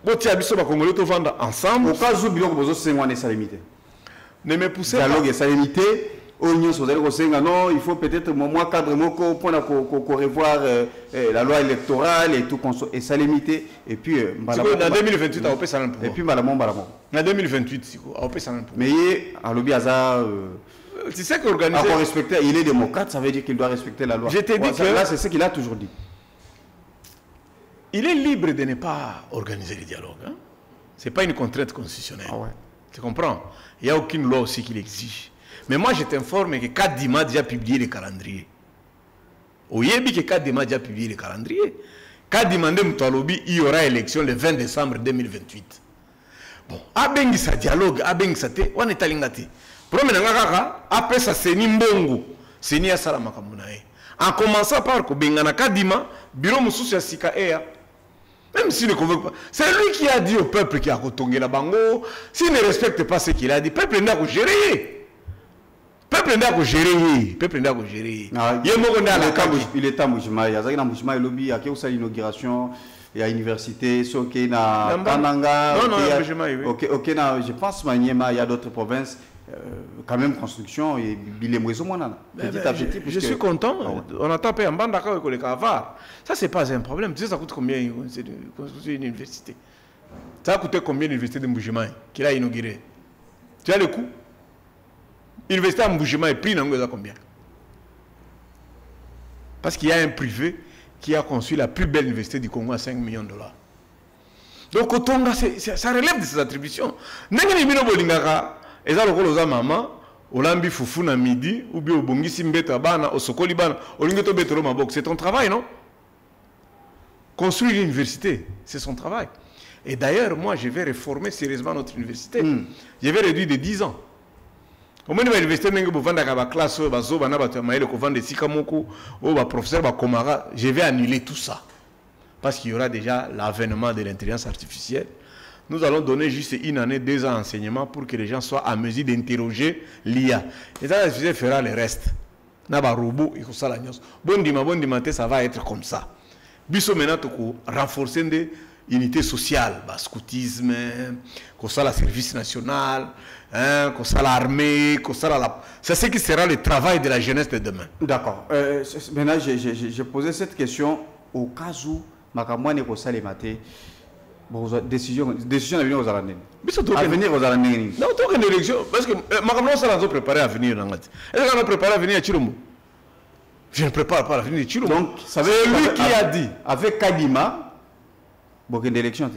Botia biso ba Congolais to vendre ensemble. Au cas où biloko bozo sengwa ne salimité. Ne me poussez pas. Dialogue et salimité. Non, il faut peut-être moi cadre moko pour revoir la loi électorale et tout et ça limité et puis en 2028 on peut ça et puis malamon en 2028 on peut ça mais à l'objet hasard tu sais qu'organiser respecter il est démocrate ça veut dire qu'il doit respecter la loi. Je t'ai dit que là c'est ce qu'il a toujours dit. Il est libre de ne pas organiser le dialogue hein? C'est pas une contrainte constitutionnelle. Ah ouais. Tu comprends? Il n'y a aucune loi aussi qui l'exige. Mais moi, je t'informe que Kadima a déjà publié le calendrier. Oyebi que Kadima a déjà publié le calendrier. Kadima Mtalobi, il y aura élection le 20 décembre 2028. Bon, abengi sa dialogue, abengi sa te, on est alingati. Problème n'a après ça c'est Nimbongo, c'est Nia Salamakamunae. En commençant par Kobengana Kadima, bureau Moussous ya Sika Ea. Même s'il ne convoque pas. C'est lui qui a dit au peuple qui a retongé la bango, s'il ne respecte pas ce qu'il a dit, le peuple n'a qu'à gérer. Peuple n'a qu'à gérer. Peuple n'a qu'à gérer. Il est à Mouchima. Il y a Mouchima et lobby. Il y a l'inauguration. Il y a l'université. Il y a Kananga. Non, je pense qu'il y a d'autres provinces. Quand même construction et petit à petit. Je suis content. On a tapé en bande d'accord avec les cavards. Ça, c'est pas un problème. Tu sais, ça coûte combien de construire une université? Ça a coûté combien l'université de Mboujima qu'il a inauguré? Tu as le coût? L'université à Mboujima est pris dans combien? Parce qu'il y a un privé qui a construit la plus belle université du Congo à 5 millions de dollars. Donc, au Tonga, ça relève de ses attributions. Et ça, le maman, Olambi Foufou na midi, ou bien au Bongisi Mbeta Bana, au Sokoli Bana, au Lingeto Betolo Mabok, c'est ton travail, non? Construire l'université, c'est son travail. Et d'ailleurs, moi, je vais réformer sérieusement notre université. Je vais réduire de 10 ans. Au moins, l'université, classe, je vais annuler tout ça. Parce qu'il y aura déjà l'avènement de l'intelligence artificielle. Nous allons donner juste 1 année, 2 ans d'enseignement pour que les gens soient à mesure d'interroger l'IA. Et ça fera le reste. Robot, bon, ça va être comme ça. Biso maintenant, renforcer des unités sociales, scoutisme, le service national, l'armée, c'est ce qui sera le travail de la jeunesse de demain. D'accord. Maintenant, j'ai posé cette question au cas où Makamouane ko sale maté. Décision à venir aux Alandais. À venir aux Alandais. Non, tu as une élection. Parce que Makamouane s'est préparé à venir. Est-ce qu'on a préparé à venir à Chilombo? Je ne prépare pas à venir à Chilombo. Donc, c'est lui qui a dit, avec Kadima, il y a une élection.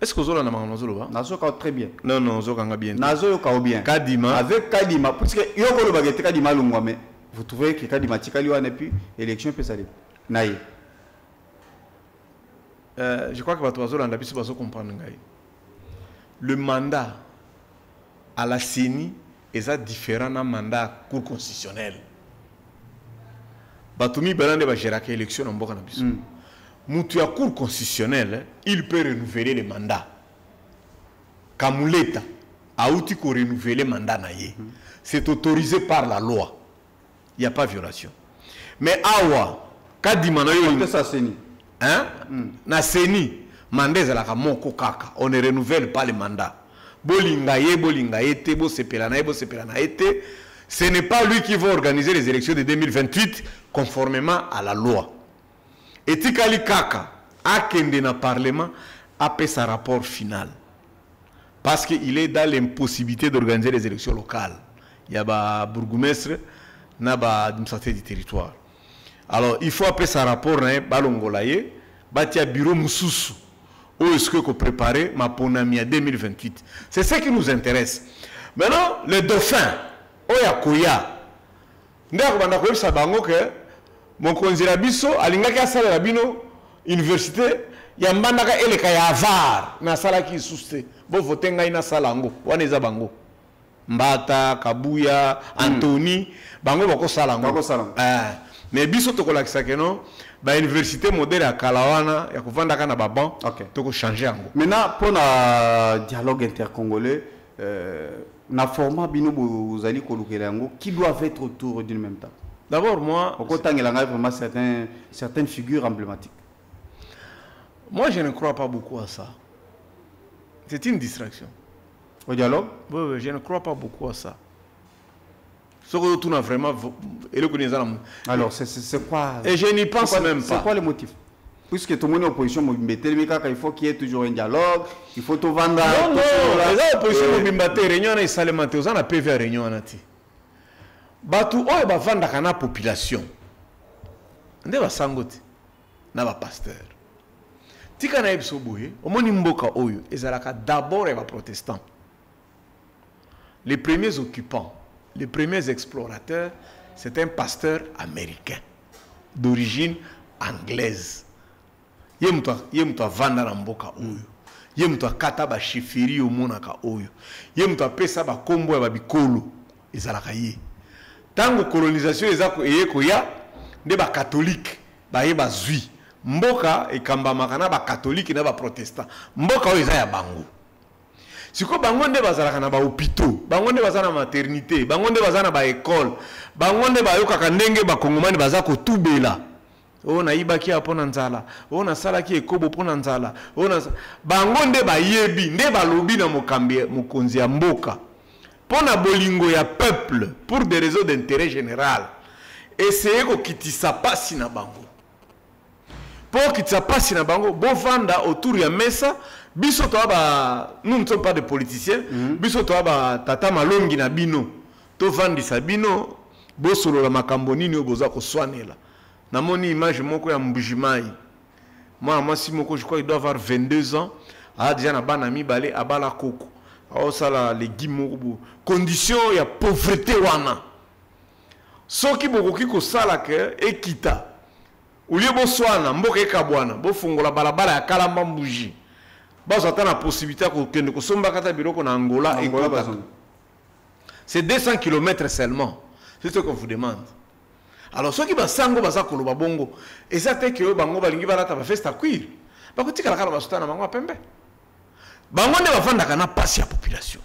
Est-ce que vous avez un Makamouane? Nazo très bien. Non, vous avez bien. Nazo bien. Kadima. Avec Kadima. Parce que Yoko le baguette Kadima Lungwame. Vous trouvez que Kadima Tikaliwa n'est plus élection peut s'aller. Naïe. Je crois que vous comprendre. Le mandat à la CENI est différent d'un mandat cour constitutionnel. Batumi Belande va gérer l'élection en Bokanabiso. Moutua cour constitutionnelle, il peut renouveler le mandat. Kamuleta a outil pour renouveler le mandat. C'est autorisé par la loi. Il n'y a pas de violation. Mais Awa, Kadimana, ça CENI. Hein? Na CENI, mandat la moko kaka. On ne renouvelle pas le mandat. Ce n'est pas lui qui va organiser les élections de 2028 conformément à la loi. Et Tikali Kaka a kende na parlement a fait sa rapport final. Parce qu'il est dans l'impossibilité d'organiser les élections locales. Il y a un bourgmestre, il y a un administrateur du territoire. Alors, il faut appeler sa rapport, balongolaye, batia bureau mususu, où est-ce que vous préparez ma ponamia 2028. C'est ce qui nous intéresse. Maintenant, le dauphin, Oyakoya, ndakubanda sabango que mon konzira biso alingaki asala rabino université ya mbandaka eleka ya avar na sala ki suste bo voter ngai na salango wana eza bango Mbata Kabuya Anthony bango bako salango mais biso tokolakisa que non ba université modèle à Kalawana ya kovanda kana ba ban toko changer yango. Maintenant pour le dialogue intercongolais na format bino bozali kolukela yango qui doivent être autour d'une même table. D'abord moi au côté ngela vraiment certaines figures emblématiques. Moi je ne crois pas beaucoup à ça. C'est une distraction. Au dialogue? Oui, je ne crois pas beaucoup à ça. Ce que tout n'a vraiment. Alors, c'est quoi? Et je n'y pense même pas. C'est quoi le motif? Puisque tout le monde est en opposition, il faut qu'il y ait toujours un dialogue, il faut tout vendre. Non, les oppositions, réunion, ils s'alimentent, ils ont un PV à réunion. Batu, oh, va vendre à la population. On va s'engoter. On va pasteur. Tika na ebso boye, au moins Mboka Oyo, d'abord les protestants. Les premiers occupants, les premiers explorateurs, c'est un pasteur américain d'origine anglaise. Yemto vanda na Mboka Oyo. Yemto kata ba chifiri au monaka Oyo. Yemto pesa ba kombo ba bikolo ezalaka ye. Tango colonisation ezako eyeko ya nde ba catholique ba ye ba zui. Mboka ekamba makana ba catholique na ba protestant. Mboka oyo eza ya bango. Siko bango nde bazalaka na ba hôpitaux, bango nde bazana maternité, bango nde bazana ba école, bango nde bayokaka ndenge ba kongomani bazako tubela. O na ibaki apona nzala, o na salaki ekobo pona nzala, o na bango nde bayebi, nde balobi na mokambi mokonzi ya mboka. Pona bolingo ya peuple pour des raisons d'intérêt général. Essayer ko kitisa pasi na bango. Pour qu'il ne passe pas bango, bon vanda autour ya mesa, biso to ba nous ne sommes pas des politiciens, biso to ba tata malongi na bino, to vandi sa bino, bo solo la makambo nini oboza ko swanela. Na moni image moko ya mbujimai. Moi si moko je crois il doit avoir 22 ans, a déjà na bana mi balé abala koko. A osala les gimoko condition ya pauvreté wana. Soki bokoki ko sala ke ekita. Ulie bo swana mboka ekabwana bo fungola balabala ya kalamba mbuji Bah, attend la possibilité que somba kata biloko na Angola et c'est 200 km seulement. C'est ce qu'on vous demande. Alors, ceux qui basango basa koloba bongo, et ça fait que bango balingi balata ba festa cuir. Ba ko tikala kala basutana bango pembe. Bango ne bafanda kana passe la population.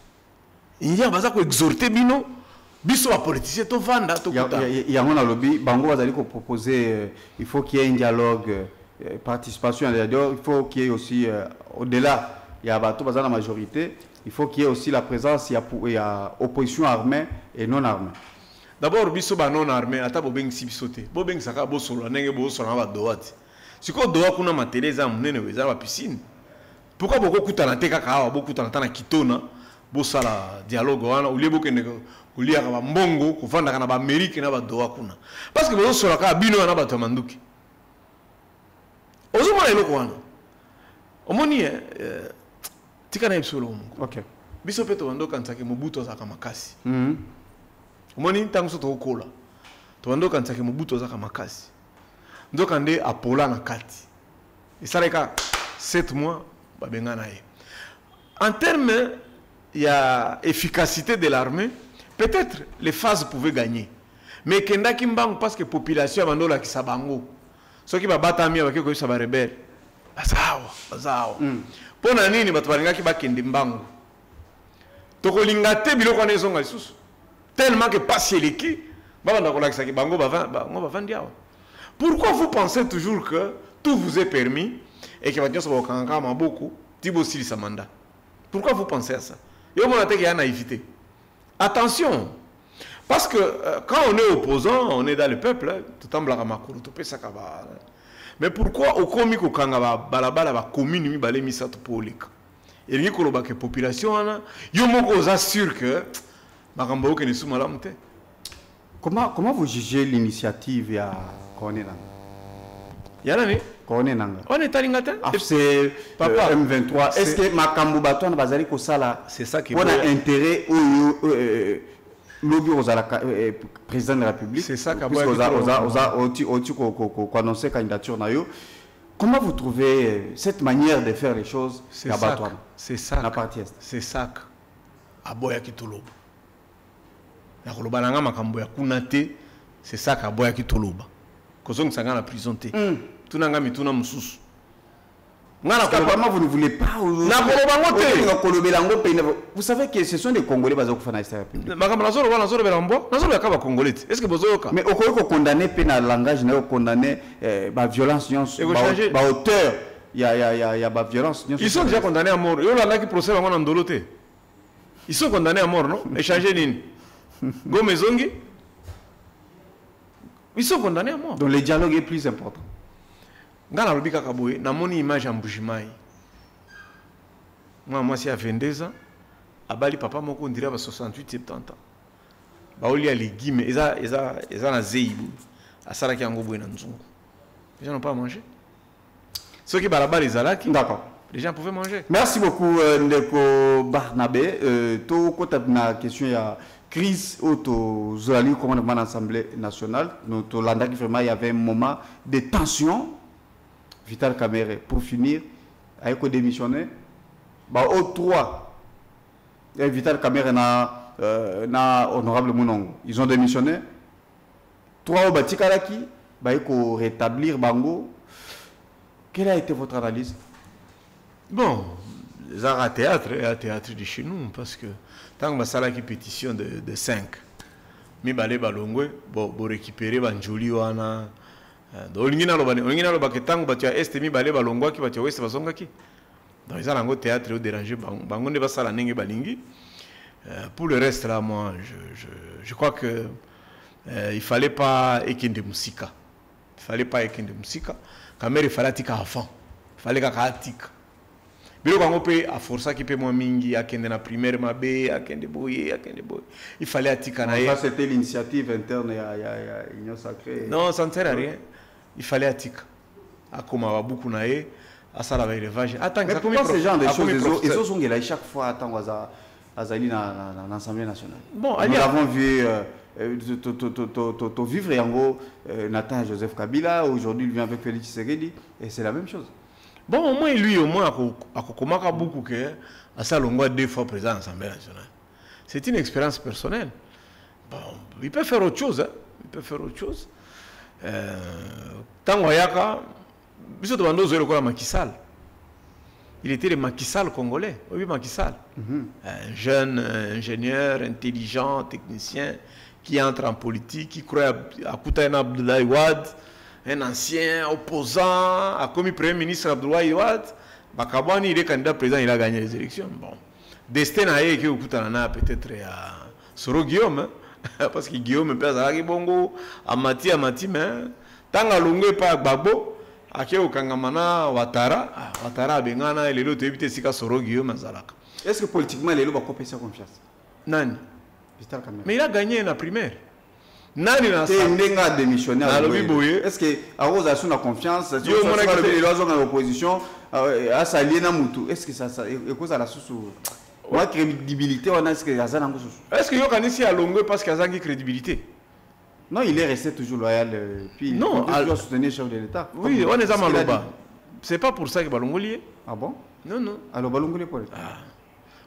Il y a basa ko exhorter bino, biso ba politicien to vanda to kuta. Il y a un lobby, bango bazali ko proposer il faut qu'il y ait un dialogue, participation, il faut qu'il y ait aussi au-delà, il y a bato bazana la majorité, il faut qu'il y ait aussi la présence, il y a opposition armée et non armée. D'abord, biso ba non armé, ata bo beng si bisote. Bo beng saka bo solo ndenge bo solo ba doati. Siko doa kuna mateleza munene weza ba piscine. Pourquoi boko kutana te kaka awa bo kutana tana kitona bo sala dialogue wana ulie bo kende kulia ka ba mbongo kuvanda kana ba Amerique na ba doa kuna. Parce que bo solo ka bino na ba to manduki. Ozo mona eloko wana. Omoni tika na ibsolo mungu. OK. Biso peto wando kansake Mobutu za makasi. Moni tangu soto kola to ndo kantsaki Mobutu zaka makasi ndo kande apola na kati isaleka 7 mois babenga na ye. En termes il y a efficacité de l'armée, peut-être les phases pouvaient gagner, mais kenda kimbangu parce que population abandola kisabango soki babata mi abaki ko isa ba rebelle bazawa pona nini bato balinga ki bakende mbangu tokolinga te biloko na ezonga lisusu tellement que pas qui pourquoi vous pensez toujours que tout vous est permis et que beaucoup pourquoi vous pensez à ça? Il y a naïveté. Attention, parce que quand on est opposant, on est dans le peuple, tout en blague mais pourquoi au comique au kanga balabala ba commune mi balé mi sato polika et ni ko ba que population ana yo moko vous assure que comment vous jugez l'initiative ya Cornelanga? On est Talingata. C'est M23. Est-ce que Makambu Batouane Bazali Kosala, c'est ça qui on a intérêt au lobby aux président de la République? C'est ça qui a annoncé candidature nayo. Comment vous trouvez cette manière de faire les choses? C'est ça. La partie est. C'est ça. Aboya Kitoloba. Ya koloba nanga makambo ya kunate, c'est ça ka boya kitoloba. Kozong sanga la prison te. Tunanga mituna mususu. Ngana apparemment vous ne voulez pas. Vous savez que ce sont des Congolais basés au Fana Est République. Makambo nazoro wana nazoro belambo, nazoro ya kaba Congolais. Est-ce que bozoyoka? Mais okoyo condamner pena langage na condamner ba violence ba auteur il y a ba violence. Ils sont déjà condamnés à mort. Yo la qui procès bango na ndolote. Ils sont condamnés à mort, non? Échanger nini? Gomezongi, ils sont condamnés à mort. Donc le dialogue est plus important. Ngana lobika kaboye, na moni image en Mbujimai. Moi si à 22 ans, abali papa moko on dirait à 68 70 ans. Ba oli a légumes, eza na zeibu. Asala ki yango boye na nzungu. Les gens n'ont pas mangé. Ceux qui balaba les alaki. D'accord. Les gens pouvaient manger. Merci beaucoup Ndeko Barnabé. To kota na question ya crise au Zolali commandement de l'Assemblée nationale. Notre landaki vraiment il y avait un moment de tension. Vital Kamerhe pour finir a démissionné. Bah au 3 Vital Kamerhe na honorable Mounongo. Ils ont démissionné. 3 au Batikalaki bah rétablir Bango. Quelle a été votre analyse? Bon, les arts à théâtre et à théâtre de chez nous, parce que tant que ça qui pétition de 5, mi balé balongwe, bon récupérer banjoli wana, donc on y a le bac tant que tu as est mi balé balongwa qui va tu ouest basonga qui, donc ils ont un théâtre au déranger, bango ne va pas la nengue balingi. Pour le reste là, moi, je crois que il fallait pas équiner musika, il fallait pas équiner musika, quand même il fallait tika avant, il fallait qu'atika. Bilo quand peut à force qui peut moins mingi à kende na primaire mabé à kende boye il fallait atika na ça c'était l'initiative interne ya Union Sacrée. Non, ça ne sert à rien. Il fallait atika à comme beaucoup na e à ça la élevage attends ça comme ces gens de choses ils sont là chaque fois attend azali na l'Assemblée nationale. Bon, nous l'avons vu vivre yango Nathan Joseph Kabila, aujourd'hui il vient avec Félix Tshisekedi et c'est la même chose. Bon, au moins, lui, au moins, à beaucoup que à ça, l'on voit 2 fois président de l'Assemblée nationale. C'est une expérience personnelle. Bon, il peut faire autre chose. Hein. Il peut faire autre chose. Tant il était le Macky Sall congolais. Oui, Macky Sall. Un jeune ingénieur, intelligent, technicien, qui entre en politique, qui croit à Koutaïna Abdoulaye Wade, un ancien opposant, a commis Premier ministre Abdoulaye Wade. Bakabani, il est candidat président, il a gagné les élections. Bon. Destin a été peut-être à Soro Guillaume, hein? Parce que Guillaume est à Bongo, à Mati, mais tant à Longue pas à Gbagbo, à Kéo Kangamana, Ouattara, Ouattara, Bengana, et les autres évitent Sika Soro Guillaume, Zalaka. Est-ce que politiquement, les loups vont couper sa confiance? Non. Mais il a gagné la primaire. Nani na sa démissionné. Est-ce que Arose a son confiance? Si on a les lois en opposition, à s'allier na Moutou, est-ce que ça est cause à la source? La crédibilité, on a ce que Yazan a. Est-ce que Yokan ici a longué parce qu'il y a une crédibilité? Non, il est resté toujours loyal. Puis non, il doit soutenir le chef de l'État. Oui, on est à Maloba. C'est pas pour ça que Balongolier. Ah bon? Non, non. Alors Balongolier pour l'État.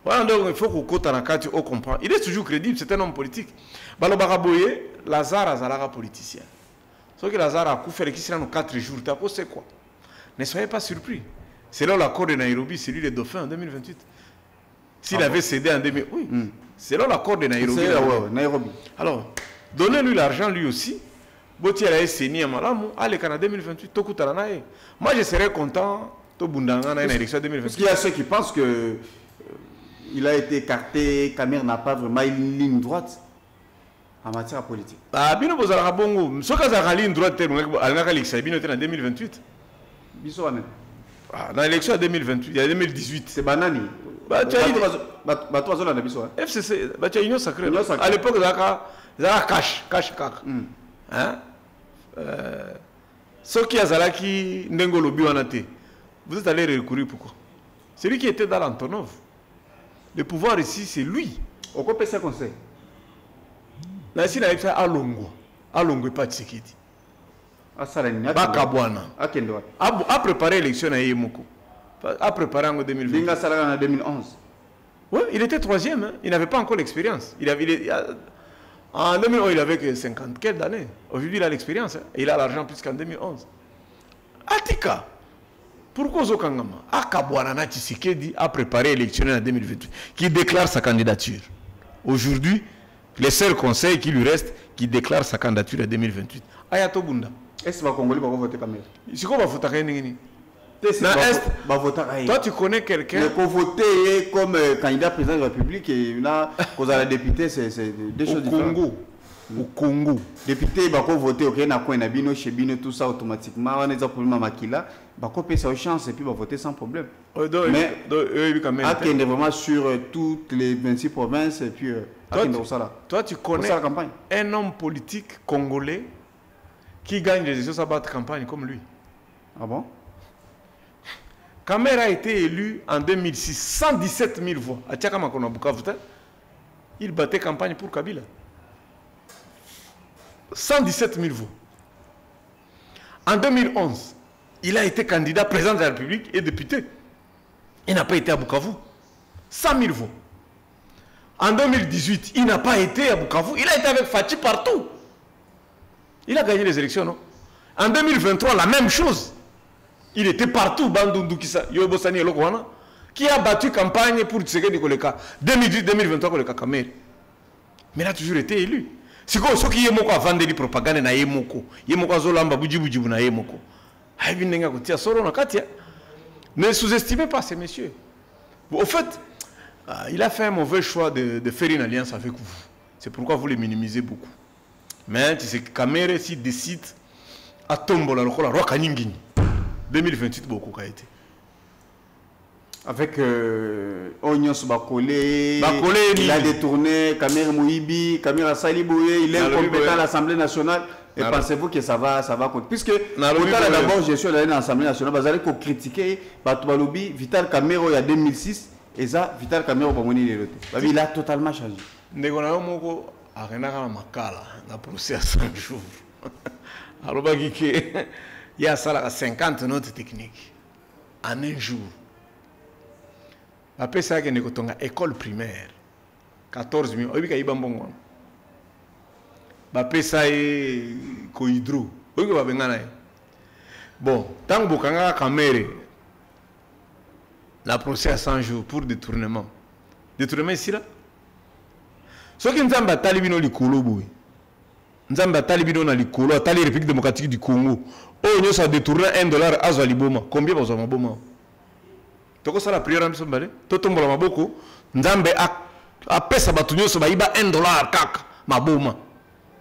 Voilà, donc il faut qu'on compte en accord, on comprend. Il est toujours crédible, c'est un homme politique. Baloba Boye, Lazare a politicien. Sauf que Lazare a coupé qui sera dans 4 jours. C'est quoi? Ne soyez pas surpris. C'est là l'accord de Nairobi, c'est lui le dauphin en 2028. S'il avait cédé en 2000, oui. C'est là l'accord de Nairobi. Nairobi. Alors, donnez-lui l'argent lui aussi. Botti a essayé à Malamu, allez, en 2028, moi je serais content de Bundanga dans l'élection 2028. Parce qu'il y a ceux qui pensent que il a été écarté, Kamer n'a pas vraiment une ligne droite en matière politique. Ah, bien, vous avez bon. Ce qu'il a une ligne droite, en 2028. Dans l'élection 2028, il y a 2018. C'est banani. FCC, tu as union sacrée. À l'époque, il y a cash. Ce qui a Zalaki Ndengolo Biwanate, vous êtes allé recourir pourquoi? C'est lui qui était dans l'Antonov. Le pouvoir ici, c'est lui. Au quoi ça conseil? Là, ici, il a fait Alongo. Alongo pas de sécurité. Bakabwana. A préparé l'élection à Yemoko. A préparé en 2020. En 2011. Oui, il était 3e. Hein. Il n'avait pas encore l'expérience. En 2011, il avait que 50 quelques années. Aujourd'hui, il a l'expérience. Hein. Il a l'argent plus qu'en 2011. Atika. Pourquoi Zokangama Akabwana Tshisekedi a préparé l'élection en 2028, qui déclare sa candidature. Aujourd'hui, les seuls conseils qui lui restent, qui déclarent sa candidature en 2028. Ayato Bunda. Est-ce que les Congolais vont voter comme elle? C'est quoi va voter? Toi, tu connais quelqu'un? Il faut voter comme candidat président de la République et là, quand la députée, c'est des choses différentes. Au Congo. Député, il faut voter au Kéna, chez Bino, tout ça automatiquement. On a des problèmes à Makila. Il faut payer sa chance et puis il va voter sans problème. Mais il est vraiment sur toutes les 26 provinces et puis toi, tu connais un homme politique congolais qui gagne les élections à battre campagne comme lui. Ah bon? Kamer a été élu en 2006, 117 000 voix. À Tchakamakono, il battait campagne pour Kabila. 117 000 voix. En 2011, il a été candidat président de la République et député. Il n'a pas été à Bukavu. 100 000 voix. En 2018, il n'a pas été à Bukavu. Il a été avec Fachi partout. Il a gagné les élections, non? En 2023, la même chose. Il était partout, Bandundu Yobosani et Lokwana, qui a battu campagne pour Tshisekedi Koleka. 2018-2023 Koleka Kamer. Mais il a toujours été élu. C'est quoi ce qui est moko avant de propagande na yemoko. Yemoko azolamba bujibujibu na yemoko. Aïe n'enga kotia solo na katia. Ne sous-estimez pas ces messieurs. Au fait, il a fait un mauvais choix de faire une alliance avec vous. C'est pourquoi vous les minimisez beaucoup. Mais tu sais que Kamere si décide à tomber la lokola roka nyingini. 2028 beaucoup a été. Avec Onyos Bakole, il a détourné Kamere Mouibi, Kamere Salibouye, il est compétent à l'Assemblée nationale. Et pensez-vous que ça va compter? Puisque d'abord, je suis allé dans l'Assemblée nationale, vous allez critiquer Batoualobi, Vital Kamero il y a 2006, et ça, Vital Kamero il a totalement changé. Negonayomoko a renara makala, na procès à 5 jours. Alors, il y a 50 notes techniques. en un jour. Après ça, il y a une école primaire. 14 millions. Il y a une bonne. Après ça, il y a hydro. Bon, tant que vous avez caméra, la procès à 100 jours pour détournement. Détournement ici là. Ce qui nous a talibino likolo boy. Nous avons talibino na likolo, tali République démocratique du Congo. Oh, nous a détourné $1 à Zaliboma. Combien vous avez boma? Toko ça la prière am sombale. To tombola maboko. Nzambe a pesa batunyo so ba iba $1 kaka maboma.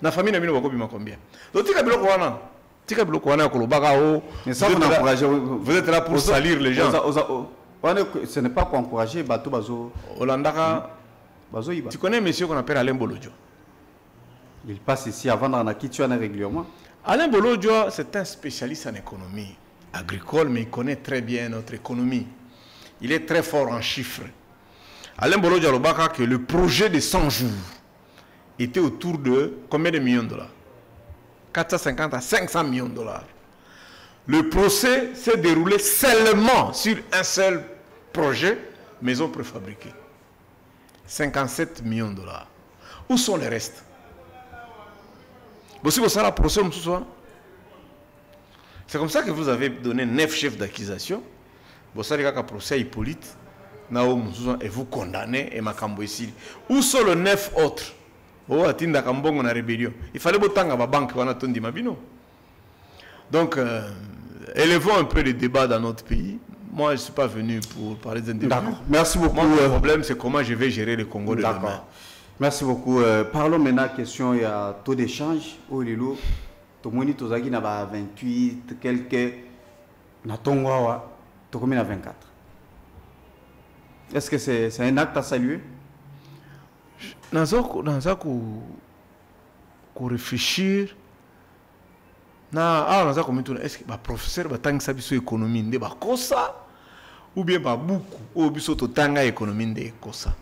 Na famille na bino bako bima combien? Donc tika biloko wana. Tika biloko wana ko lobaka o. Mais ça vous encouragez. Vous êtes là pour salir les gens. Ce n'est pas pour encourager bato bazo. Olandaka bazo iba. Tu connais un monsieur qu'on appelle Alain Bolodjo? Il passe ici avant dans la Kituana régulièrement. Alain Bolodjo, c'est un spécialiste en économie agricole, mais il connaît très bien notre économie. Il est très fort en chiffres. Alain Bolodjo a dit que le projet de 100 jours était autour de combien de millions de dollars? 450 à 500 millions de dollars. Le procès s'est déroulé seulement sur un seul projet, maison préfabriquée. 57 millions de dollars. Où sont les restes? C'est comme ça que vous avez donné 9 chefs d'accusation. Vous savez qu'un procès Hippolyte, et vous condamnez et Makambo ici. Où sont les 9 autres? Oh, Atinda Kambongo na rébellion. Il fallait que la banque wana tondi mabino. Donc, élevons un peu les débats dans notre pays. Moi, je ne suis pas venu pour parler d'un débat. D'accord. Merci beaucoup. Moi, le problème, c'est comment je vais gérer le Congo de demain. Merci beaucoup. Parlons maintenant question il y a taux d'échange au Lilo. Tout le monde tozaki na ba 28 quelques na tongwa to combien na 24. Est-ce que c'est un acte à saluer? Nazako réfléchir na nazako mituna est-ce que ba professeur batangisa biso économie nde ba kosa ou bien ba buku o biso to tanga économie nde kosa.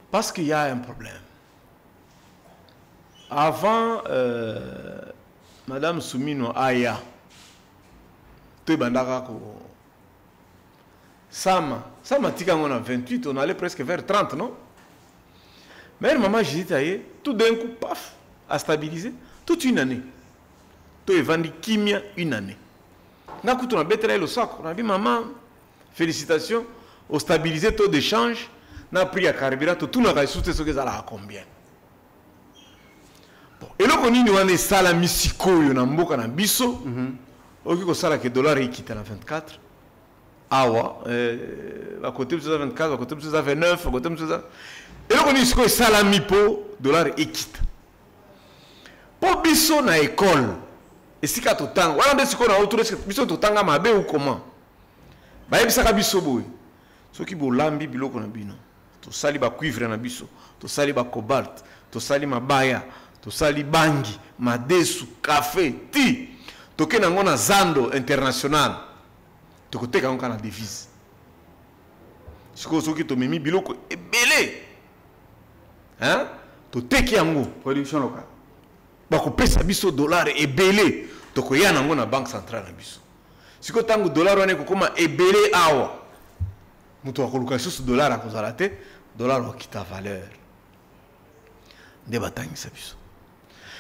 Parce qu'il y a un problème. Avant, Madame Soumino Aya, Sama tika on a 28, on allait presque vers 30, non? Mais maman, j'ai dit, tout d'un coup, paf, a stabilisé toute une année. Tout est vendu kimia une année. On a betre le sac. On a dit, maman, félicitations, au stabilisé taux d'échange. Na prix à carburant tout na ka soute ce que ça a combien. Bon, et là qu'on y nous en sala misiko yo na mboka na biso. OK ko sala que dollar est quitté à 24. Awa à côté de 24, à côté de 29, à côté de ça. Et là qu'on y ko sala mipo dollar est quitté. Po biso na école. Et si ka to tang, wala ndesiko na autour biso to tanga mabe ou comment? Ba yebisa ka biso boy. Ce qui bo lambi biloko na bino. To sali ba cuivre na biso, to sali ba cobalt, to sali mabaya, to sali bangi, madesu, café, ti. To ke nango na zando international. To ko teka ngana devise. Siko soki to memi biloko ebele. Hein? To teki yango production locale. Ba ko pesa biso dollar ebele, to ko ya nango na banque centrale na biso. Siko tango dollar wane ko koma ebele awa. Mutu akoluka sur dollar à cause de la tête, dollar qui ta valeur. Débatangisa biso.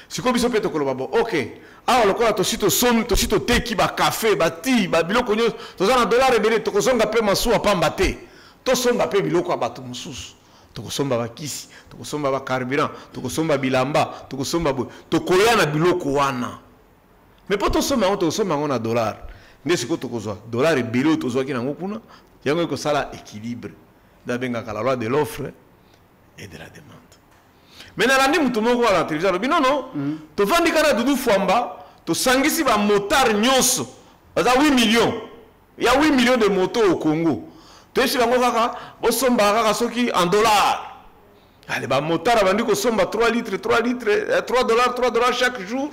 Si ko biso peto koloba bon, OK. Ah lokola to sito som, to sito teki ba café, ba ti, ba biloko nyo, to za na dollar ebele to kozonga pe masuwa pamba te. To somba pe biloko abato mususu. To kosomba ba kisi, to kosomba ba carburant, to kosomba bilamba, to kosomba bo, to koya na biloko wana. Mais pas to somba na dollar. Ndesiko to kozwa dollar ebele to zwa ki na ngokuna. Il y a un sala équilibre dans la loi de l'offre et de la demande. Mais dans l'année où tu à la télévision, non, tu vas dire que tu famba, tu sangisi ba motard nyonso, il y a 8 millions. Il y a 8 millions de motos au Congo. Tu es sur la moka, bo somba soki en dollars. Allez ba motard vendu ko somba 3 litres, 3 $3 chaque jour.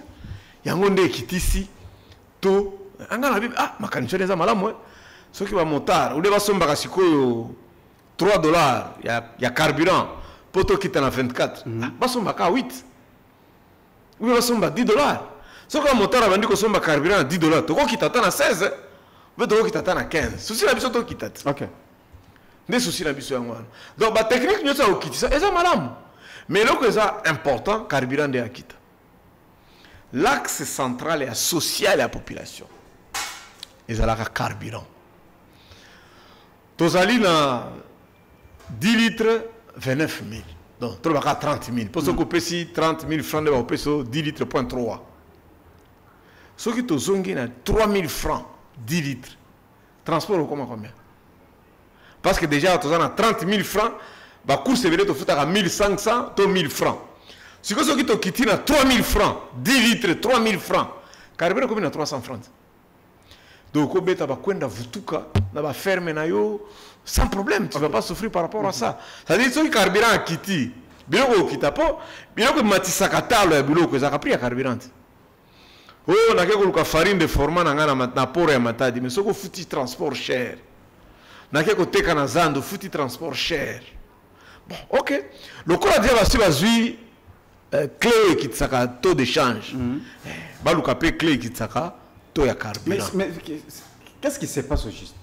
Il y a un monde qui ici. To anga na ah makanisho les malamu. Ceux qui vont monter, ou les sommes à $3, il y a carburant, poto qui est à 24, ils sont à 8. Ou ils sont à $10. Ceux qui vont monter, ils vont dire qu'ils sont à carburant à $10. Tu vois qui t'attend à 16. Vous devez quitter à 15. Souci la biso to quitte. OK. Des soucis la biso ngwana. Donc ba technique nous ça au quitte ça. Et ça madame. Mais là que ça important carburant de quitte. L'axe central est social à la population. Et ça la carburant. Tozali na 10 litres 29 000. Donc, tu as 30 000. Pour ceux qui ont 30 000 francs, de 10 litres, point 3. Ceux qui ont 3 000 francs, 10 litres. Transport, combien? Parce que déjà, tu as 30 000 francs, la course est tu as 1 500, tu as 1 000 francs. Si ceux qui ont quitté 3 000 francs, 10 litres, 3 000 francs, carrément, combien 300 francs? Donc, tu as ferme sans problème, tu ne vas pas souffrir par rapport à ça. C'est-à-dire que si le carburant a quitté, il y a un prix à carburant. Oh, on a une farine de format na port et matadi, mais si on fait transport cher, on a un foutu transport cher. Bon, ok. Le corps a dit clé qui tsaka taux d'échange. Bah, le clé qui tsaka taux ya carburant. Mais qu'est-ce qui se passe au juste?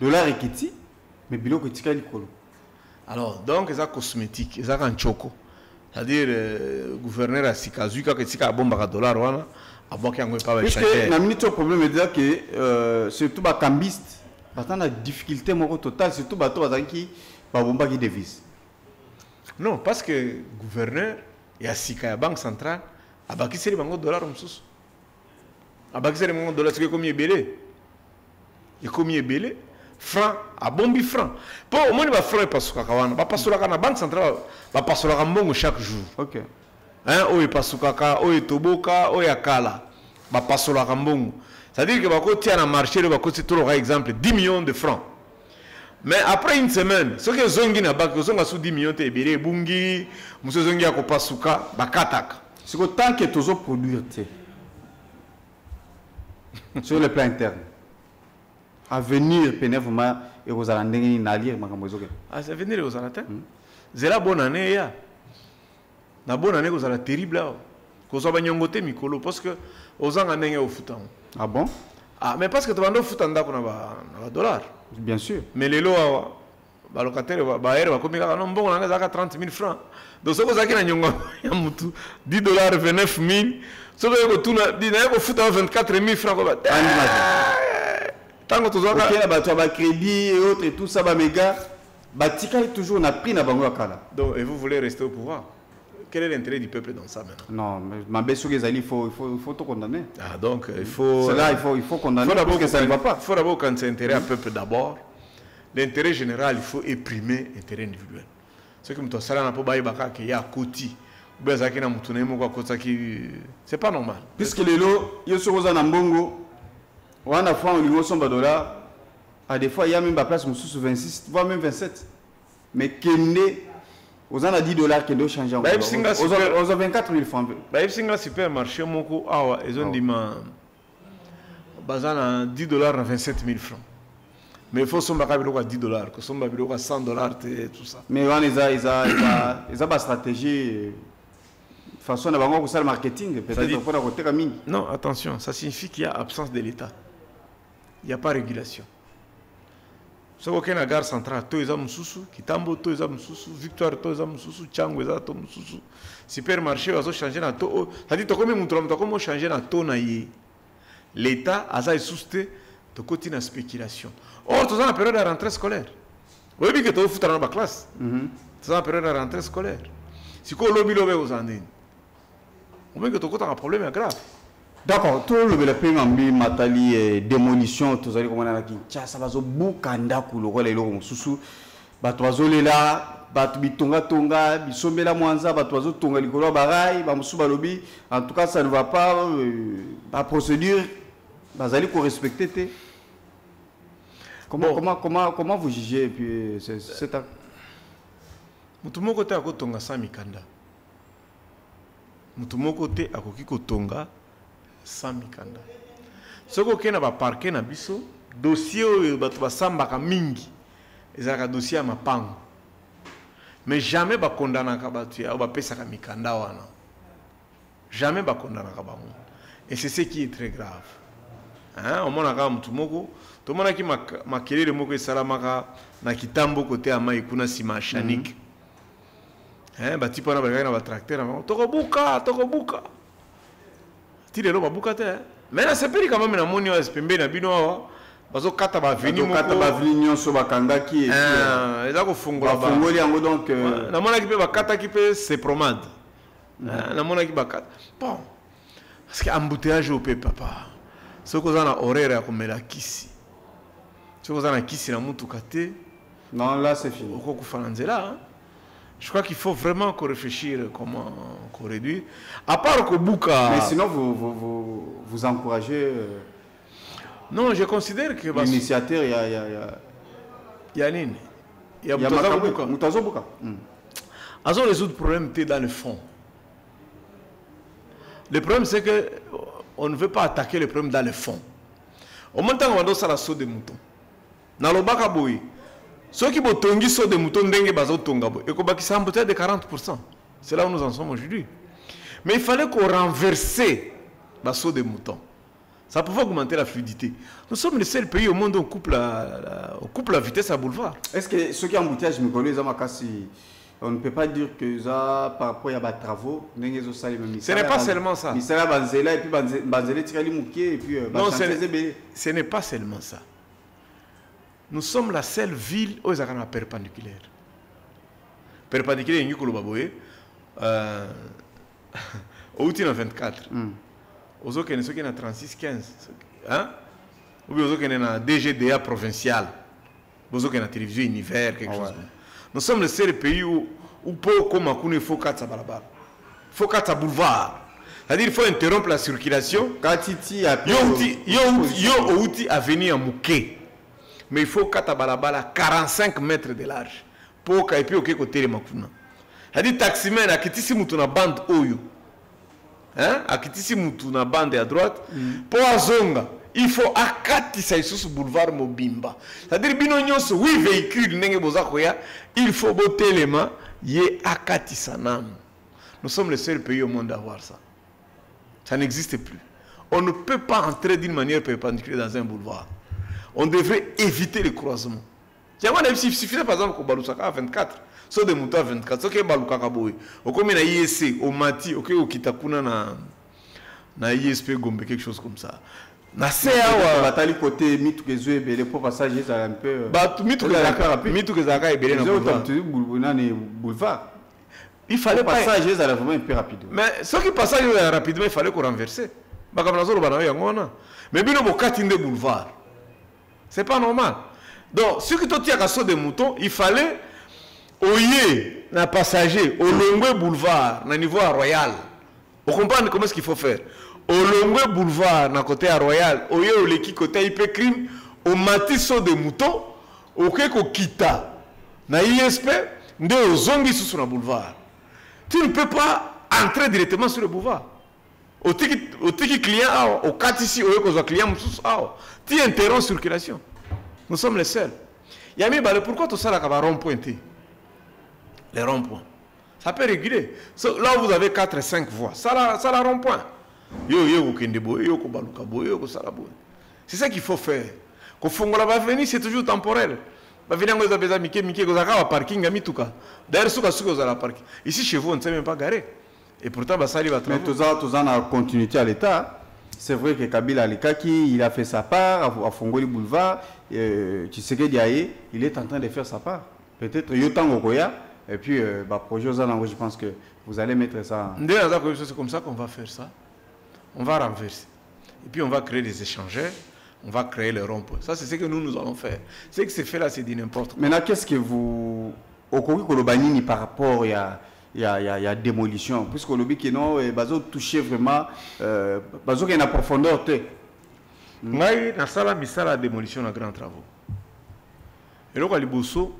Dollar est quitté, mais bilo que tika likolo. Alors, donc, c'est cosmétique, c'est un choco. C'est-à-dire, le gouverneur a si kazu, quand il y a un bon dollar, il puisque la minute au problème est dire que surtout les cambistes, ils ont une difficulté totale, surtout les qui ont des devises. Non, parce que le gouverneur et la banque centrale a bakissé les dollars. A bakissé les dollars, c'est comme il est belé. Et comme il est belé, franc, à bombi franc. Pour au moins, il va franc et pas sur la banque centrale, va pas sur la banque chaque jour. Ok. Hein, ou Pasukaka, ou Toboka, ou Yakala, bah pas sur la Rambongo. C'est-à-dire que bah tient à marché, bah c'est tout le exemple 10 millions de francs. Mais après une semaine, ceux qui zongi na banque, ils ont sous 10 millions de béré bungi, monsieur zongi à Pasuka, bah katak. C'est que tant que tu as produire sur le plan interne, à venir pénévement et aux alandais n'allier ma camozoke. Ah, c'est venir aux alandais. C'est la bonne année ya. La bonne année, vous allez terrible. Vous avez un mikolo parce que vous avez un foot. Ah bon? Ah, mais parce que tu as un foot en $. Bien sûr. Mais les lois, les locataires, on a 30 000 francs. Donc, si vous avez un $, 10 $, 29 000, si vous avez un foot à 24 000 francs, tant que tu as un crédit et autres, et tout ça, méga, Batika est toujours na prix na bango akala. Donc, et vous voulez rester au pouvoir? Quel est l'intérêt du peuple dans ça maintenant? Non, mais ma belle il faut tout condamner. Ah, donc il faut. Cela, il faut condamner parce que ça ne va pas. Il faut d'abord, quand c'est intérêt à peuple d'abord, l'intérêt général, il faut éprimer l'intérêt individuel. Ce que nous savons, il y a un côté. C'est pas normal. Puisque les lots, il y a sur Rosa Nambongo, on a fait un million de dollars. À des fois, il y a même la place sous 26, voire même 27. Mais Kende. Aux en a 10 $, qui doivent changer en euros. Aux 24 000 francs. Si un supermarché, ils ont dit que 10 $, 27 000 francs. Mais il faut que ce soit à 10 $, que ce soit à 100 $, et tout ça. Mais ils ont une stratégie. De toute façon, ils ont un marketing. Peut-être non, attention, ça signifie qu'il y a absence de l'État. Il n'y a pas de régulation. Si vous avez une gare centrale, tout est Moussou, Kitambo, tout est Moussou, Victoire, tout est Moussou, Tchangou, tout est Moussou. Supermarché, vous avez changé na to. C'est-à-dire comment changer na to na yé. L'État a sousté de côté de spéculation. Or, tu as une période de rentrée scolaire. Vous voyez que tu as fait dans la classe. Tu as une période de rentrée scolaire. Si vous avez lobby aux Andines, vous voyez que tu as un problème grave. D'accord, tout le pays matali démolition, tout ça, comme on a dit, ça va se boukanda koulo les lots sous batoizo là, batubitonga tonga, bisombela mwanza, batoizo tonga likolo barai, bamusu balobi, en tout cas ça ne va pas, la procédure, bazali ko respecter. Comment vous jugez puis c'est acte? Mutumo côté à kotonga sans mikanda. Mutumo côté à koki kotonga sans mikanda. Ce que na ba parquet na biso dossier batu basambaka mingi ezaka dossier à mapango. Mais jamais ba condamna ka batu ya ba pesa ka mikanda wana. Jamais ba condamna ka bango. Et c'est ce qui est très grave. hein on mona ka mutu moko to mona ki makelele moko esalamaka na kitambo côté ama ikuna sima chanik hein bati pana ba na ba tracteur tokobuka ti lelo babuka te mais na sepeli quand même na moni wa spembe na bino wa bazo kata ba veni moko kata ba veni nyonso bakangaki eza ko fungola ba fungoli yango donc na mona ki pe bakata ki pe c'est promade na mona ki bakata bon parce que embouteillage au pe papa ce que na horaire ya komela kisi ce que na kisi na mutu kate non là c'est fini oko kufana nzela je crois qu'il faut vraiment qu'on réfléchisse comment qu'on réduit à part que buka mais sinon vous encouragez non je considère que l'initiateur il y a nini il y a mutazo buka azo résoudre problème dans le fond. Le problème c'est que on ne veut pas attaquer le problème dans le fond. Au moment où on doit faire la saut de mouton. Dans le baka boy, ceux qui botongi saut de mouton dengue bazo tonga boy. Et qu'on baki ça de 40%. C'est là où nous en sommes aujourd'hui. Mais il fallait qu'on renverse la saut de mouton. Ça pouvait augmenter la fluidité. Nous sommes le seul pays au monde où on coupe la vitesse à boulevard. Est-ce que ceux qui ont embouteillage me connaissent on ne peut pas dire que ça, par rapport à des travaux, ce n'est pas seulement ça. Non, ce n'est pas seulement ça. Nous sommes la seule ville où ils ont perpendiculaire. Perpendiculaire, au 24. Aux autres, il y a 36-15. Ou bien aux autres, il y a DGDA provincial. Aux autres, il y a télévision univers, quelque chose. Nous sommes le seul pays où il faut 4 balabala. Il faut 4 boulevards. C'est-à-dire qu'il faut interrompre la circulation. Il y a venir à Mouké. Mais il faut 4 balabala 45 mètres de large. Pour qu'il y ait côté de Makuna. C'est-à-dire que taximen a quitté si moutou na bande Oyo. A quitté si moutou na bande à droite. Pour Azonga. Il faut akatisa sur boulevard Mobimba. C'est-à-dire que oui véhicule il faut botter les mains, yé akatisa nam. Nous sommes le seul pays au monde à avoir ça. Ça n'existe plus. On ne peut pas entrer d'une manière perpendiculaire dans un boulevard. On devrait éviter les croisements. Il suffit par exemple qu'on balusaka à 24, soit des moutons à 24, soit que balukaka boy. Au comme na ISC, au Mati, au Kitakuna na ISP Gombe, quelque chose comme ça. Na CA batali côté mitu kezo ebele pour passage ça un peu mitu kezaka ebele na boulevard. Il fallait passager ça vraiment un peu rapide. Mais ce qui passage rapidement il fallait qu'on renverse. Bakamnazo bana yangona. Mais bino bokati nde boulevard. C'est pas normal. Donc ce qui totia kaso de mouton, il fallait oyer na passager au Longwe boulevard na niveau à Royal. Vous comprenez comment est-ce qu'il faut faire? Au Longwe boulevard na côté à Royal, au lieu de côté IP crime, au Matisson de mouton, au Keko Kita, na ISP, nde au Zongi sur le boulevard. Tu ne peux pas entrer directement sur le boulevard. Au tiki client, au kat ici, au Keko client, tu interromps la circulation. Nous sommes les seuls. Yami, pourquoi tout ça là va rond-pointer? Les ronds-points. Ça peut réguler. Là où vous avez 4 et 5 voies, ça la rond-point. C'est ça qu'il faut faire. Quand on va venir, c'est toujours temporel. Ici, chez vous, on ne sait même pas garer. Et pourtant, ça va mais tout ça en continuité à l'État. C'est vrai que Kabila Alikaki, il a fait sa part à Fongoli Boulevard. Tshisekedi Diaye, il est en train de faire sa part. Peut-être Yotan Okoya. Et puis, projet je pense que vous allez mettre ça. C'est comme ça qu'on va faire ça. On va renverser. Et puis on va créer des échangeurs, on va créer le rond-point. Ça, c'est ce que nous allons faire. Ce que c'est fait là, c'est du n'importe quoi. Maintenant, qu'est-ce que vous... Au Kolobanini par rapport à la démolition, puisque le but non, bazo touché vraiment, bazo qu'il y a une profondeur. Moi, dans ça, la démolition, a grand travaux. Et donc, à Liboso,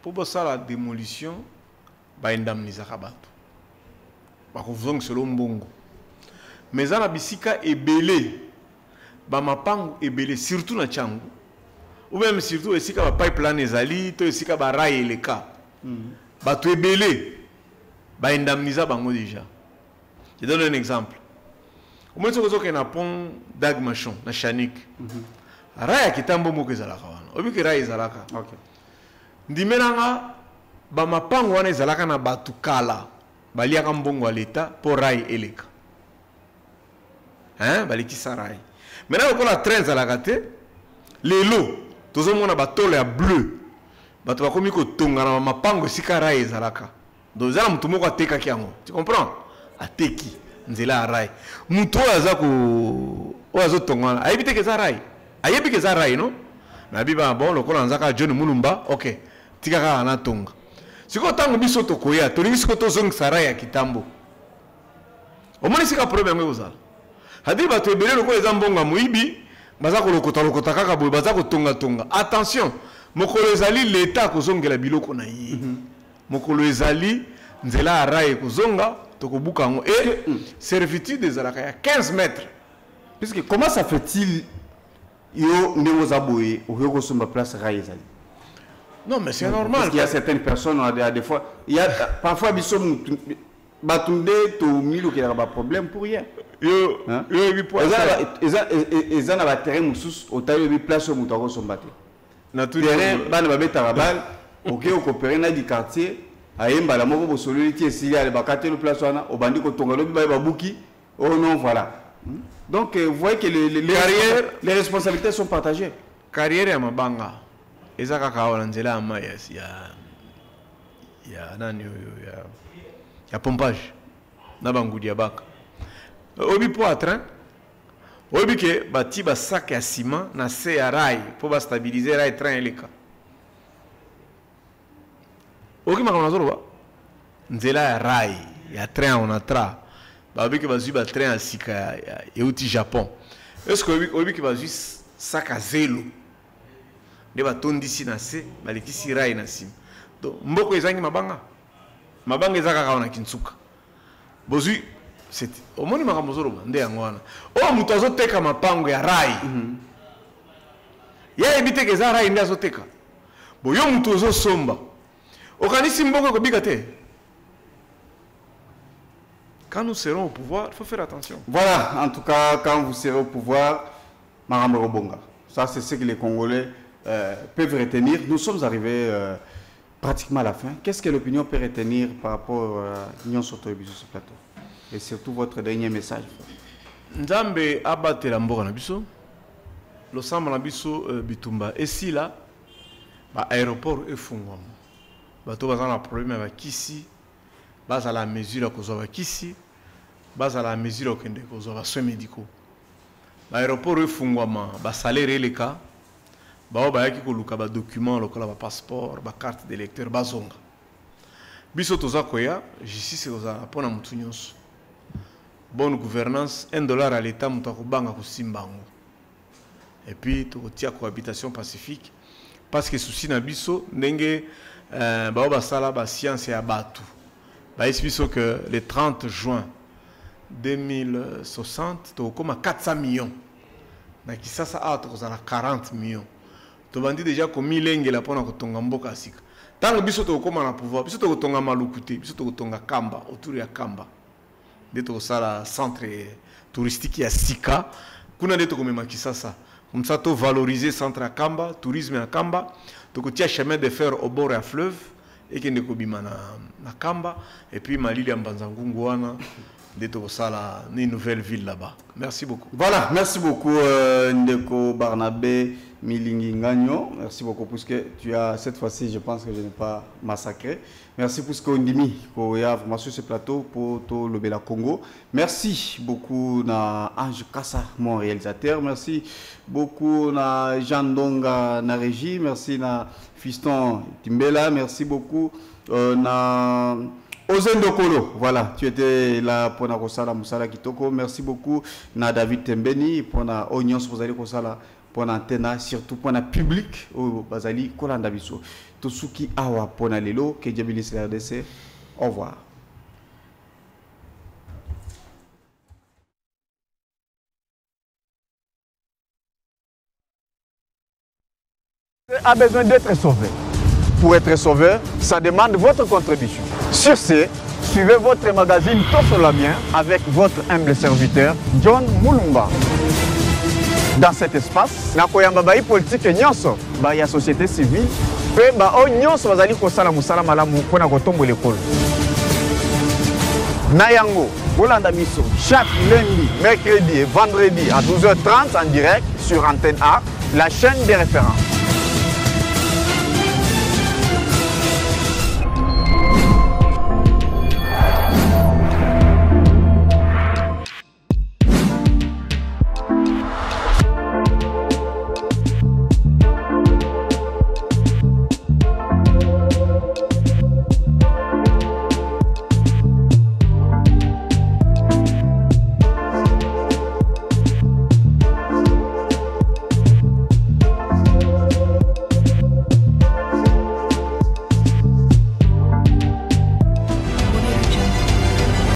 pour ça, la démolition, bah indemniser Kabato. Bah qu'on faisons selon Mbongo. Mais dans la bisika est belé, bah ma pangu est belé surtout na Tchangu. Ou même surtout ici quand ba pipeline ezali, to ici quand ba rail les cas. Bah tu es belé, bah indemniser bango déjà. Je donne un exemple. Au moins, ce qu'on a pont d'Agmachon, la Chanik. Raya qui tambo mo kezalaka wana. Obi ke raya ezalaka. OK. Ndimenanga ba mapango wana ezalaka na batu kala. Baliaka mbongo l'État pour raya eleka. Hein, baliki sarai. Maintenant on a train ezalaka te. Lelo, tozo mona batole ya bleu. Bato bakomi ko tonga na mapango sika raya ezalaka. Donc zala mutu moko ateka kiango. Tu comprends? Ateki nzela raya. Mutu oazo tonga. Ayebite ke za raya. Ayebi ke za rai no na biba bon lokola nzaka John Mulumba OK tika ka na tonga siko tango biso to koya to lingi siko to zong sarai ya kitambo omoni sika problème ngo zala hadi ba to ebele lokola ezambonga muibi baza ko lokota kaka boy baza ko tonga attention mokolo ezali l'état ko zongela biloko na yi mokolo ezali nzela rai ko zonga to ko buka ngo et servitude ezalaka ya 15 mètres puisque comment ça fait-il yo ndemo zaboye ou somba place raizali. Non mais c'est normal. Parce qu'il y a certaines personnes des fois il y a parfois biso batunde to milo qui a pas problème pour rien. Yo bi po eza na ba terrain mususu otayo bi place mutu ko sombate. Na tout terrain bana ba beta bal OK o coopérer na di quartier ayemba la moko bo sololiti esili ale bakate le place wana obandi ko tonga lo bi ba buki oh non voilà. Donc, vous voyez que les responsabilités sont partagées. Carrière à Mabanga. Et ça, il y a pompage. Nabangu diabak. Obi pour un train. Obi que bati ba sac à ciment na se à rail pour stabiliser rail train eleka. Oki makamazoro ba. Nzela rail, il y a train on a tra. Babi que bazu ba train à sika et au Japon. Est-ce que obi que bazu sac à zélo. De ba tondi si na se, baliki si rail na sim. Donc mboko ezangi mabanga. Mabanga ezaka ka na kinsuka. Bozu c'est au moins makamozoro ba nde yango wana. O mutu azoteka mapango ya rail. Ya ebite ke za rail ndi azoteka. Bo yo mutu ozo somba. Okanisi mboko ko bigate. Quand nous serons au pouvoir, il faut faire attention. Voilà, en tout cas, quand vous serez au pouvoir, Marambo Robonga. Ça, c'est ce que les Congolais peuvent retenir. Nous sommes arrivés pratiquement à la fin. Qu'est-ce que l'opinion peut retenir par rapport à l'Union Soto-Ebiso sur ce plateau? Et surtout votre dernier message. Nzambe abate la mboka na biso. L'ensemble na biso bitumba. Et si là, l'aéroport est fungwamo. Bato bazana un problème avec ici. Base à la mesure que vous avez ici, base à la mesure que vous avez soins médicaux. L'aéroport est fungwama, ba salaire les cas, ba yaki ko luka ba document lokola ba passeport, ba carte d'électeur ba zonga. Biso toza koya, justice koza pona mutu nyonso. Bonne gouvernance, $1 à l'état mutu ko banga ko simbango. Et puis to tia cohabitation pacifique parce que souci na biso ndenge ba sala ba science ya batu. Il explique que le 30 juin 2060, tu as comme 400 millions. Na kisasa autre aux 40 millions. Tu as dit déjà que 1000 lengue la pona ko tonga mboka sika. Tant biso to comme na pouvoir, biso to tonga malukute, biso to tonga kamba autour ya kamba. De to sala centre touristique ya sika, kuna de to comme kisasa. Comme ça to valoriser centre à kamba, tourisme à kamba, to ko tia chemin de fer au bord à fleuve. Et qui est na Kamba et puis Malili Mbanzangungu wana de sala une nouvelle ville là-bas. Merci beaucoup. Voilà, merci beaucoup Ndeko Barnabé Milingi Ngagno. Merci beaucoup puisque tu as cette fois-ci, je pense que je n'ai pas massacré. Merci pour ce qu'on dit pour y avoir sur ce plateau pour tout le Bela Congo. Merci beaucoup na Ange Kassa, mon réalisateur. Merci beaucoup na Jean Donga na régie. Merci na Fiston Timbela. Merci beaucoup na Ozendo Kolo. Voilà, tu étais là pour na Kosala Moussala Kitoko. Merci beaucoup na David Tembeni pour na Onions vous allez Kosala pour na antenne surtout pour na public au Bazali Kolanda Biso. Tosuki Awa pour na Lelo que Dieu bénisse la RDC. Au revoir. A besoin d'être sauvé. Pour être sauvé, ça demande votre contribution. Sur ce, Suivez votre magazine Tossolamien avec votre humble serviteur John Moulumba. Dans cet espace, nakoyamba bai politique nyonso, bai ya société civile, pe ba o nyonso bazali kosala musala malamu pona kotombola ekolo. Nayango, Olanda Biso, chaque lundi, mercredi et vendredi à 12h30 en direct sur Antenne A, la chaîne des références.